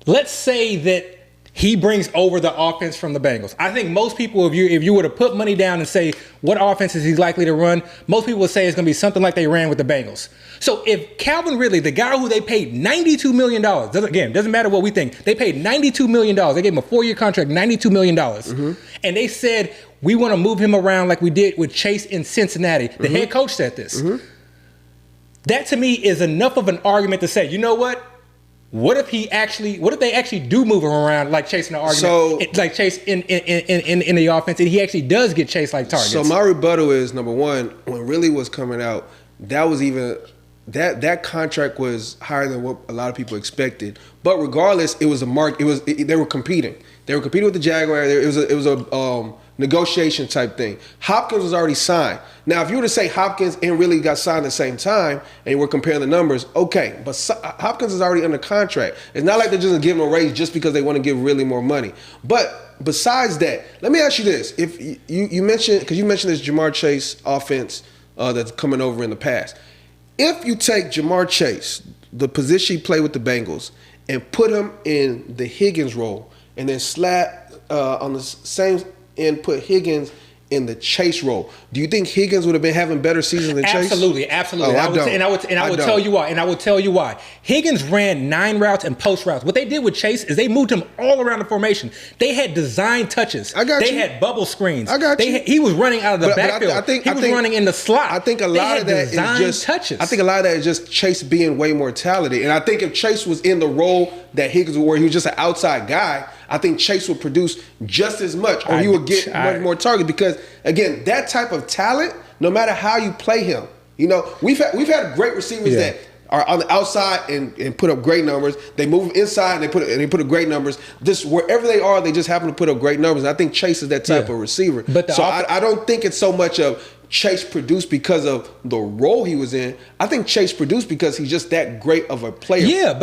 Let's say that he brings over the offense from the Bengals. I think most people, if you were to put money down and say what offense is he likely to run, most people would say it's going to be something like they ran with the Bengals. So if Calvin Ridley, the guy who they paid $92 million, doesn't matter what we think, they paid $92 million. They gave him a 4-year contract, $92 million. And they said, we want to move him around like we did with Chase in Cincinnati. The head coach said this. That to me is enough of an argument to say, you know what? What if they actually do move him around like Chase in the argument, like Chase in the offense, and he actually does get Chase like targets? So my rebuttal is, number one, when Ridley was coming out, that was even that contract was higher than what a lot of people expected. But regardless, it was a mark. They were competing. They were competing with the Jaguars. It was a negotiation type thing. Hopkins was already signed. Now, if you were to say Hopkins and Ridley got signed at the same time, and we're comparing the numbers, okay. But Hopkins is already under contract. It's not like they're just gonna give him a raise just because they want to give Ridley more money. But besides that, let me ask you this: if you mentioned, because you mentioned this Jamar Chase offense that's coming over in the past. If you take Jamar Chase, the position he played with the Bengals, and put him in the Higgins role, and then slap on the same end, put Higgins in the Chase role, do you think Higgins would have been having better seasons than Chase? Absolutely. Oh, I would tell you why. And I will tell you why. Higgins ran 9 routes and post routes. What they did with Chase is they moved him all around the formation. They had design touches. They had bubble screens. He was running out of the backfield. He was running in the slot. I think a lot of that is just touches. I think a lot of that is just Chase being way more talented. And I think if Chase was in the role that Higgins was, where he was just an outside guy, I think Chase would produce just as much, or he would get much more target. Because again, that type of talent, no matter how you play him, we've had great receivers that are on the outside and put up great numbers. They move inside and they put up great numbers. Just wherever they are, they just happen to put up great numbers. And I think Chase is that type of receiver. But I don't think it's so much of Chase produced because of the role he was in. I think Chase produced because he's just that great of a player. Yeah,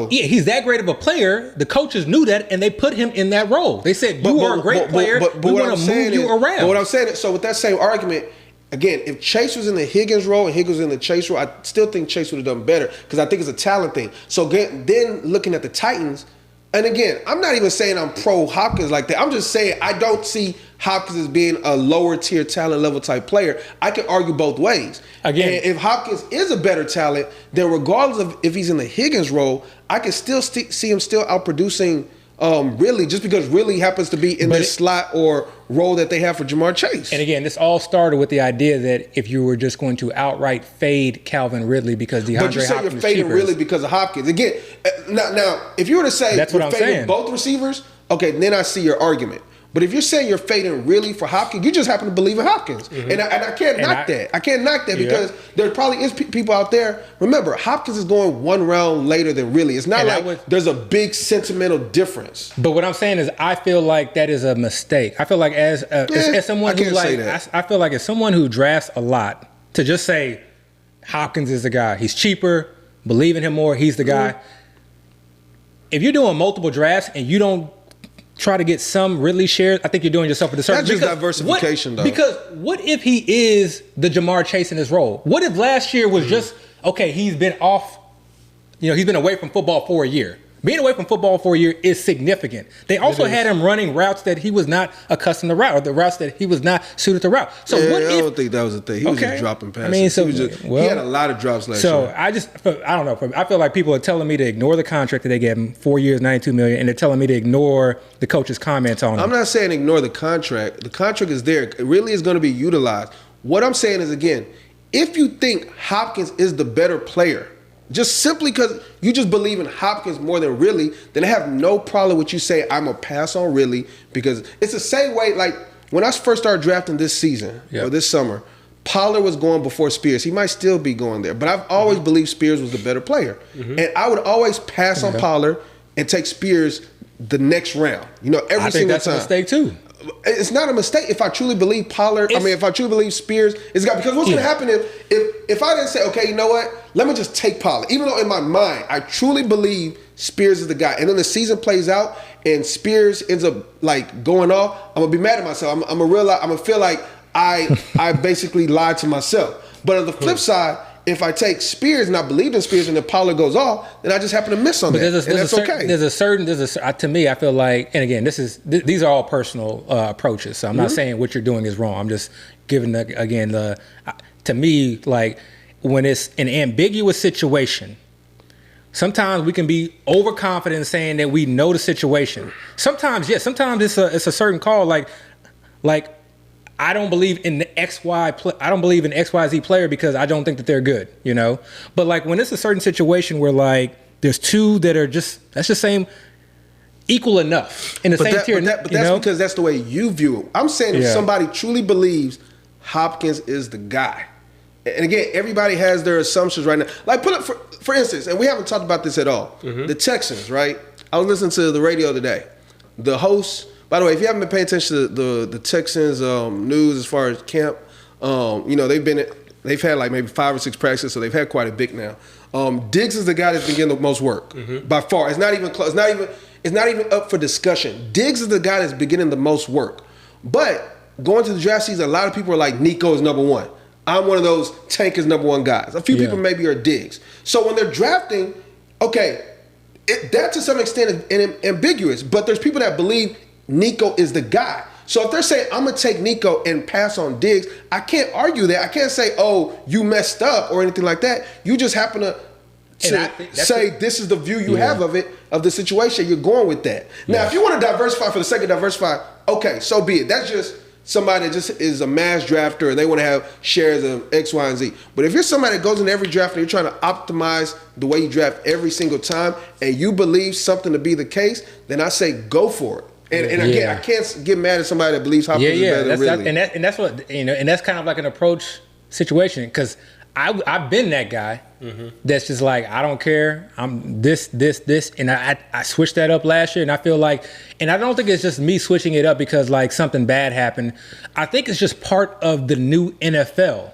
he's that great of a player. The coaches knew that, and they put him in that role. They said, you are a great player. We want to move you around. But what I'm saying is, so with that same argument, again, if Chase was in the Higgins role and Higgins was in the Chase role, I still think Chase would have done better because I think it's a talent thing. So then looking at the Titans, and again, I'm not even saying I'm pro Hopkins like that. I'm just saying I don't see Hopkins as being a lower tier talent level type player. I can argue both ways. Again, and if Hopkins is a better talent, then regardless of if he's in the Higgins role, I can still see him still outproducing Ridley, just because Ridley happens to be in this slot or role that they have for Jamar Chase. And again, this all started with the idea that if you were just going to outright fade Calvin Ridley because DeAndre Hopkins is cheaper. But you say you're fading Ridley because of Hopkins. Again, now if you were to say you're fading both receivers, okay, then I see your argument. But if you're saying you're fading really for Hopkins, you just happen to believe in Hopkins. Mm-hmm. And I can't knock that. I can't knock that because there probably is people out there. Remember, Hopkins is going one round later than Ridley. It's not there's a big sentimental difference. But what I'm saying is I feel like that is a mistake. I feel like as someone who I feel like as someone who drafts a lot, to just say Hopkins is the guy. He's cheaper. Believe in him more. He's the guy. If you're doing multiple drafts and you don't try to get some Ridley shares, I think you're doing yourself a disservice. That's just diversification, though. Because what if he is the Jamar Chase in his role? What if last year was just, okay, he's been off, he's been away from football for a year. Being away from football for a year is significant. They also had him running routes that he was not accustomed to route, or the routes that he was not suited to route. So I don't think that was the thing. He was just dropping passes. He had a lot of drops last year. So I don't know. I feel like people are telling me to ignore the contract that they gave him, 4 years, $92 million, and they're telling me to ignore the coach's comments on him. I'm not saying ignore the contract. The contract is there. It really is going to be utilized. What I'm saying is, again, if you think Hopkins is the better player, just simply because you just believe in Hopkins more than Ridley, then I have no problem with you saying I'm going to pass on Ridley, because it's the same way, like when I first started drafting this season or this summer, Pollard was going before Spears. He might still be going there, but I've always believed Spears was the better player. And I would always pass on Pollard and take Spears the next round, every single time. I think that's a mistake too. It's not a mistake if I truly believe Pollard. If I truly believe Spears is got, because what's going to happen if I didn't say, okay, you know what? Let me just take Pollard, even though in my mind I truly believe Spears is the guy, and then the season plays out and Spears ends up like going off, I'm gonna be mad at myself. I'm gonna feel like I basically lied to myself. But on the flip side, if I take Spears and I believe in Spears and then Pollard goes off, then I just happen to miss on that. And that's okay. To me, I feel like, and again, these are all personal approaches. So I'm not saying what you're doing is wrong. I'm just giving, to me, like when it's an ambiguous situation, sometimes we can be overconfident in saying that we know the situation. Sometimes, yes, sometimes it's a certain call, like I don't believe in the I don't believe in XYZ player because I don't think that they're good, But like when it's a certain situation where like there's two that are that's just same equal enough in the same tier. But that's because that's the way you view it. I'm saying if somebody truly believes Hopkins is the guy, And again, everybody has their assumptions right now. Like, put up for instance, and we haven't talked about this at all. The Texans, right? I was listening to the radio today. The host, by the way, if you haven't been paying attention to the Texans news as far as camp, they've had like maybe 5 or 6 practices, so they've had quite a bit now. Diggs is the guy that's been getting the most work by far. It's not even close. It's not even up for discussion. Diggs is the guy that's been getting the most work. But going to the draft season, a lot of people are like, Nico is number 1. I'm one of those Tank is number 1 guys. A few people maybe are Diggs. So when they're drafting, okay, that to some extent is ambiguous, but there's people that believe Nico is the guy. So if they're saying, I'm going to take Nico and pass on Diggs, I can't argue that. I can't say, oh, you messed up or anything like that. You just happen to say this is the view you have of it, of the situation. You're going with that. Now, if you want to diversify for the sake of diversify, okay, so be it. That's just somebody that just is a mass drafter and they want to have shares of X, Y, and Z. But if you're somebody that goes in every draft and you're trying to optimize the way you draft every single time and you believe something to be the case, then I say go for it. And again, I can't get mad at somebody that believes Hopkins is better than Ridley. And that's what, and that's kind of like an approach situation, because I've been that guy that's just like, I don't care. I'm this, and I switched that up last year, and I feel like, and I don't think it's just me switching it up because like something bad happened. I think it's just part of the new NFL.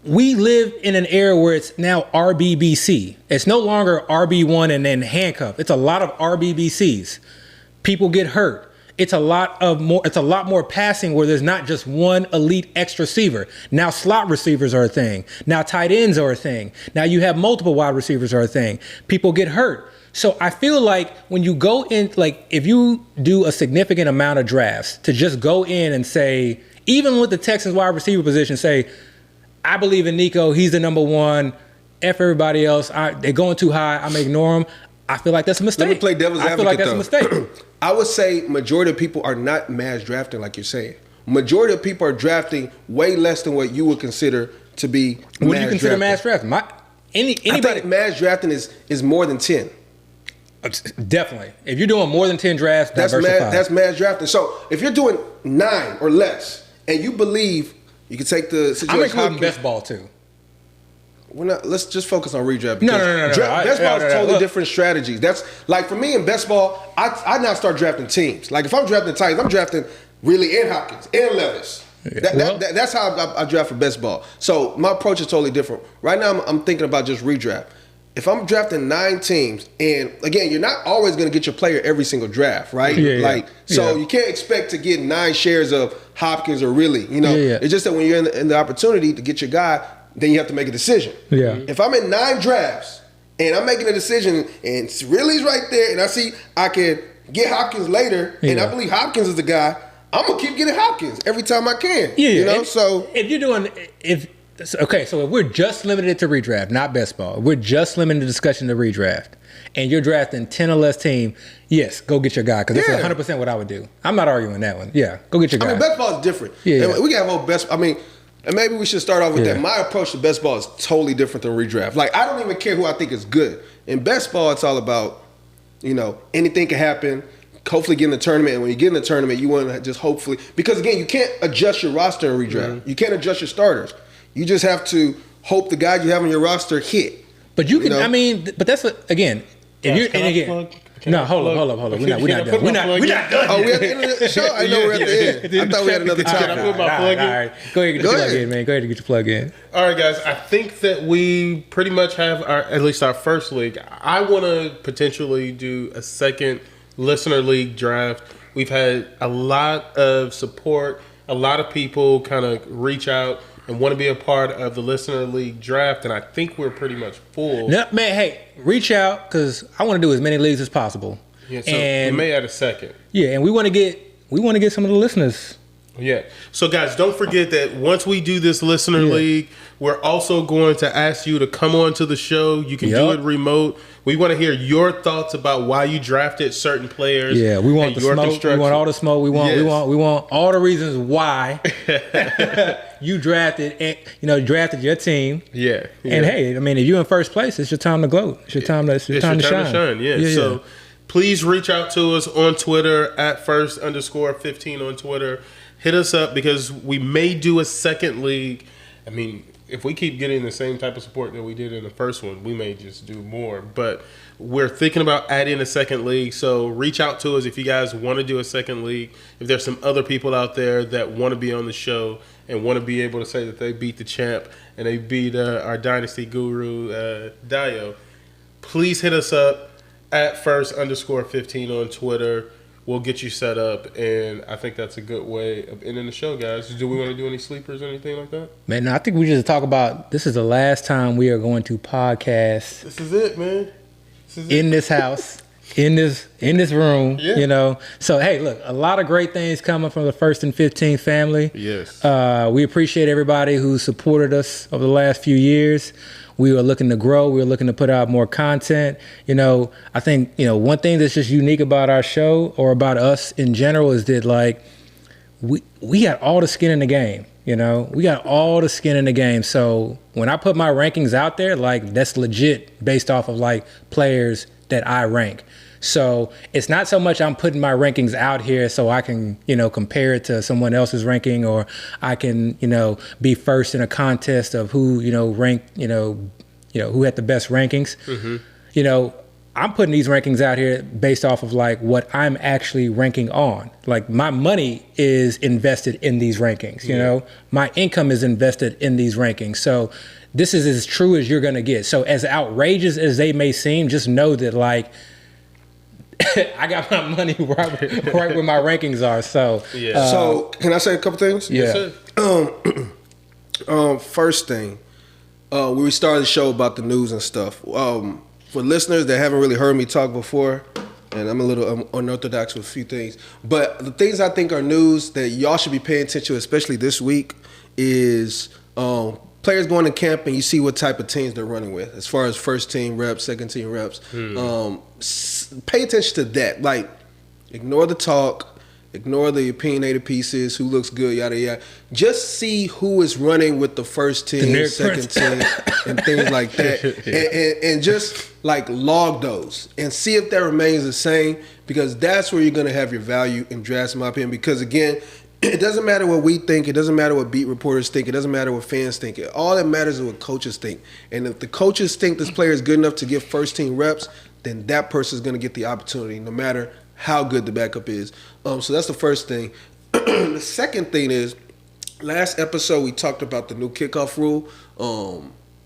We live in an era where it's now RBBC. It's no longer RB1 and then handcuff. It's a lot of RBBCs. People get hurt. It's a lot more passing where there's not just one elite X receiver. Now slot receivers are a thing. Now tight ends are a thing. Now you have multiple wide receivers are a thing. People get hurt. So I feel like when you go in, like if you do a significant amount of drafts, to just go in and say, even with the Texans wide receiver position, say, I believe in Nico, he's the number 1, F everybody else, they're going too high, I'm going to ignore them. I feel like that's a mistake. Let me play devil's advocate, I feel like that's a mistake. I would say majority of people are not mass drafting like you're saying. Majority of people are drafting way less than what you would consider to be mass drafting. What do you consider mass drafting? Anybody? I think mass drafting is more than 10. Definitely. If you're doing more than 10 drafts, that's mass drafting. So if you're doing 9 or less, and you believe you can take the situation. I'm including best ball too. Let's just focus on redraft. No. Best ball is totally different strategies. That's like for me in best ball, I now start drafting teams. Like if I'm drafting Titans, I'm drafting really and Hopkins and Levis. That's how I draft for best ball. So my approach is totally different. Right now, I'm thinking about just redraft. If I'm drafting 9 teams, and again, you're not always going to get your player every single draft, right? So you can't expect to get 9 shares of Hopkins or really, It's just that when you're in the opportunity to get your guy, then you have to make a decision. If I'm in 9 drafts and I'm making a decision and Ridley's right there, and I see I can get Hopkins later, and I believe Hopkins is the guy, I'm gonna keep getting Hopkins every time I can. So if you're doing so if we're just limited to redraft, not best ball, we're just limited the discussion to redraft, and you're drafting 10 or less team, yes, go get your guy, because that's 100% what I would do. I'm not arguing that one. Yeah, go get your guy. I mean, best ball is different. We got a whole best. I mean, and maybe we should start off with that. My approach to best ball is totally different than redraft. Like I don't even care who I think is good. In best ball, it's all about, anything can happen. Hopefully get in the tournament, and when you get in the tournament, you want to just hopefully, because again, you can't adjust your roster in redraft. You can't adjust your starters. You just have to hope the guys you have on your roster hit. But you can, but that's again. If you're, and again, no, hold up. We're not done. We're not done. Oh, we at the end of the show? I know we're at the end. I thought we had another topic. Can I put my plug in? All right. Go ahead and get your plug in, man. Go ahead and get your plug in. All right, guys. I think that we pretty much have at least our first league. I want to potentially do a second listener league draft. We've had a lot of support. A lot of people kind of reach out and want to be a part of the listener league draft, and I think we're pretty much full. No, man, hey, reach out, because I want to do as many leagues as possible. Yeah, so we may add a second. Yeah, and we want to get some of the listeners. Yeah. So guys, don't forget that once we do this listener league, we're also going to ask you to come on to the show. You can do it remote. We want to hear your thoughts about why you drafted certain players. Yeah, we want the smoke. We want all the smoke. We want all the reasons why you drafted your team. Yeah. And hey, I mean, if you're in first place, it's your time to gloat. It's your time to shine. Yeah. So please reach out to us on Twitter at @first_15 on Twitter. Hit us up, because we may do a second league I mean, if we keep getting the same type of support that we did in the first one, we may just do more. But we're thinking about adding a second league, so reach out to us if you guys want to do a second league. If there's some other people out there that want to be on the show and want to be able to say that they beat the champ and they beat our dynasty guru, Dio, please hit us up at @first_15 on Twitter. We'll get you set up, and I think that's a good way of ending the show, guys. Do we want to do any sleepers or anything like that? Man, no, I think we just talk about this is the last time we are going to podcast. This is it, man. In this house, in this room, you know. So hey, look, a lot of great things coming from the First and 15 family. Yes. We appreciate everybody who supported us over the last few years. We were looking to grow. We were looking to put out more content. You know, I think, you know, one thing that's just unique about our show or about us in general is that, like, we got all the skin in the game. You know, we got all the skin in the game. So when I put my rankings out there, like, that's legit based off of, like, players that I rank. So it's not so much I'm putting my rankings out here so I can, you know, compare it to someone else's ranking, or I can, you know, be first in a contest of who, you know, ranked, you know, who had the best rankings. Mm-hmm. You know, I'm putting these rankings out here based off of, like, what I'm actually ranking on. Like, my money is invested in these rankings, you know? My income is invested in these rankings. So this is as true as you're going to get. So as outrageous as they may seem, just know that, like, I got my money right where my rankings are. So, so can I say a couple things? Yeah. First thing, we started the show about the news and stuff. For listeners that haven't really heard me talk before, and I'm a little unorthodox with a few things, but the things I think are news that y'all should be paying attention to, especially this week, is players going to camp and you see what type of teams they're running with, as far as first team reps, second team reps. Pay attention to that. Like, ignore the talk, ignore the opinionated pieces, who looks good, yada yada. Just see who is running with the first team, second team, and things like that, and just, like, log those and see if that remains the same, because that's where you're gonna have your value in drafts, in my opinion. Because again, it doesn't matter what we think. It doesn't matter what beat reporters think. It doesn't matter what fans think. All that matters is what coaches think. And if the coaches think this player is good enough to get first team reps, then that person is going to get the opportunity, no matter how good the backup is. So that's the first thing. The second thing is, last episode we talked about the new kickoff rule,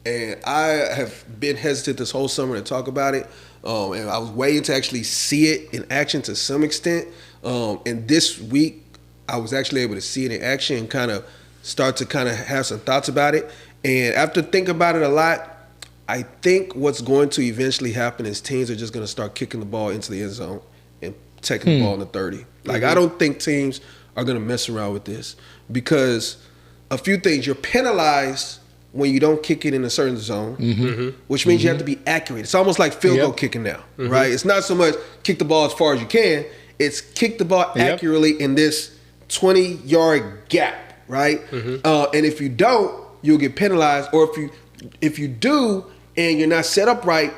and I have been hesitant this whole summer to talk about it. And I was waiting to actually see it in action to some extent. And this week, I was actually able to see it in action and kind of start to kind of have some thoughts about it. And after thinking about it a lot, I think what's going to eventually happen is teams are just going to start kicking the ball into the end zone and taking the ball in the 30. Like, I don't think teams are going to mess around with this, because a few things. You're penalized when you don't kick it in a certain zone, which means you have to be accurate. It's almost like field goal kicking now, right? It's not so much kick the ball as far as you can. It's kick the ball accurately in this 20-yard gap, right? And if you don't, you'll get penalized. Or if you do and you're not set up right,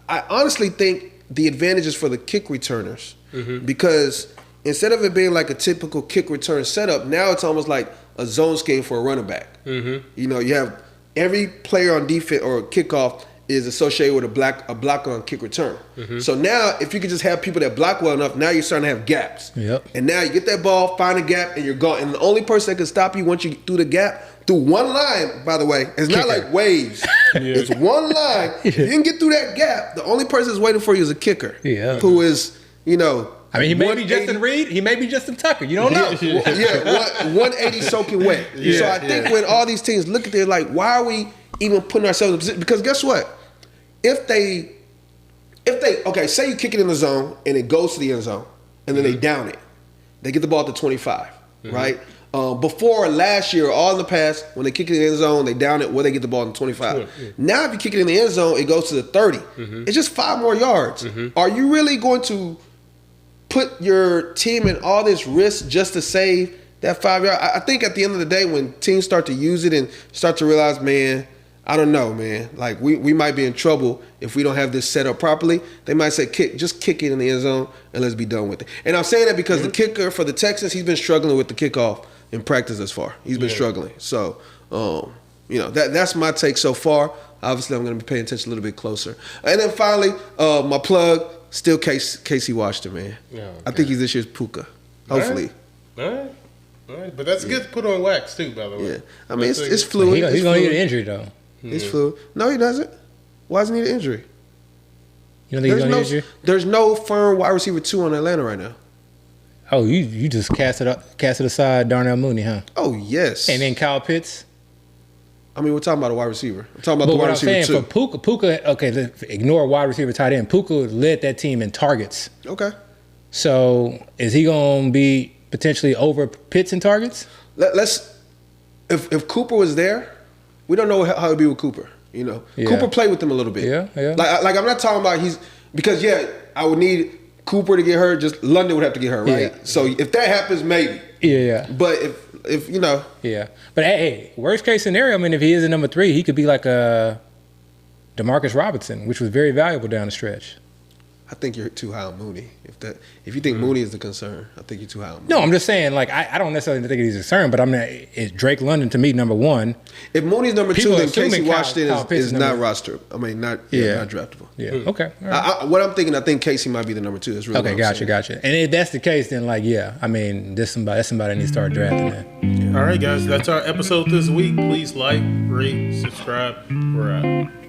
I honestly think the advantage is for the kick returners, because instead of it being like a typical kick return setup, now it's almost like a zone scheme for a running back. You know, you have every player on defense or kickoff is associated with a blocker on kick return. So now, if you could just have people that block well enough, now you're starting to have gaps. And now you get that ball, find a gap, and you're gone. And the only person that can stop you once you get through the gap, through one line, by the way, it's not like waves. It's one line. If you can get through that gap, the only person that's waiting for you is a kicker, who is, you know, I mean, he may be Justin Reed. He may be Justin Tucker. You don't know. 180 soaking wet. So I think when all these teams look at it, like, why are we even putting ourselves in a position? Because guess what? If they, okay, say you kick it in the zone and it goes to the end zone, and then they down it. They get the ball to 25, right? Before last year, all in the past, when they kick it in the end zone, they down it, where they get the ball in 25. Now, if you kick it in the end zone, it goes to the 30. It's just 5 more yards. Are you really going to put your team in all this risk just to save that 5 yards? I think at the end of the day, when teams start to use it and start to realize, man, I don't know, man. Like, we might be in trouble if we don't have this set up properly. They might say, just kick it in the end zone and let's be done with it. And I'm saying that because the kicker for the Texans, he's been struggling with the kickoff in practice thus far. He's been struggling. So, that's my take so far. Obviously, I'm going to be paying attention a little bit closer. And then finally, my plug, still Casey Washington, man. Yeah, okay. I think he's this year's Puka. Hopefully. All right. But that's good to put on wax, too, by the way. Yeah. I mean, it's fluid. He's going to need an injury, though. It's fluid. No, he doesn't. Why does he need an injury? You don't think he's going to need an injury? There's no firm wide receiver 2 on Atlanta right now. Oh, you just cast it aside Darnell Mooney, huh? Oh, yes. And then Kyle Pitts? I mean, we're talking about a wide receiver. I'm talking about the wide receiver, too. But what I'm saying, for Puka, okay, ignore wide receiver tight end. Puka led that team in targets. Okay. So, is he going to be potentially over Pitts in targets? If Cooper was there, we don't know how it would be with Cooper, Yeah. Cooper played with him a little bit. Yeah. Like I'm not talking about because, I would need Cooper to get hurt, just London would have to get hurt, right? Yeah. So, if that happens, maybe. Yeah. But if Yeah. But hey, worst case scenario, I mean, if he is a number 3, he could be like a Demarcus Robinson, which was very valuable down the stretch. I think you're too high on Mooney. If you think Mooney is the concern, I think you're too high on Mooney. No, I'm just saying, like, I don't necessarily think he's a concern, but is Drake London to me number 1? If Mooney's number 2, then Casey Washington is not roster. I mean, not draftable. Yeah. Okay. Right. What I'm thinking, I think Casey might be the number 2. That's really okay. Gotcha. And if that's the case, then I mean, that's somebody that needs to start drafting that. Yeah. All right, guys, that's our episode this week. Please like, rate, subscribe. We're out.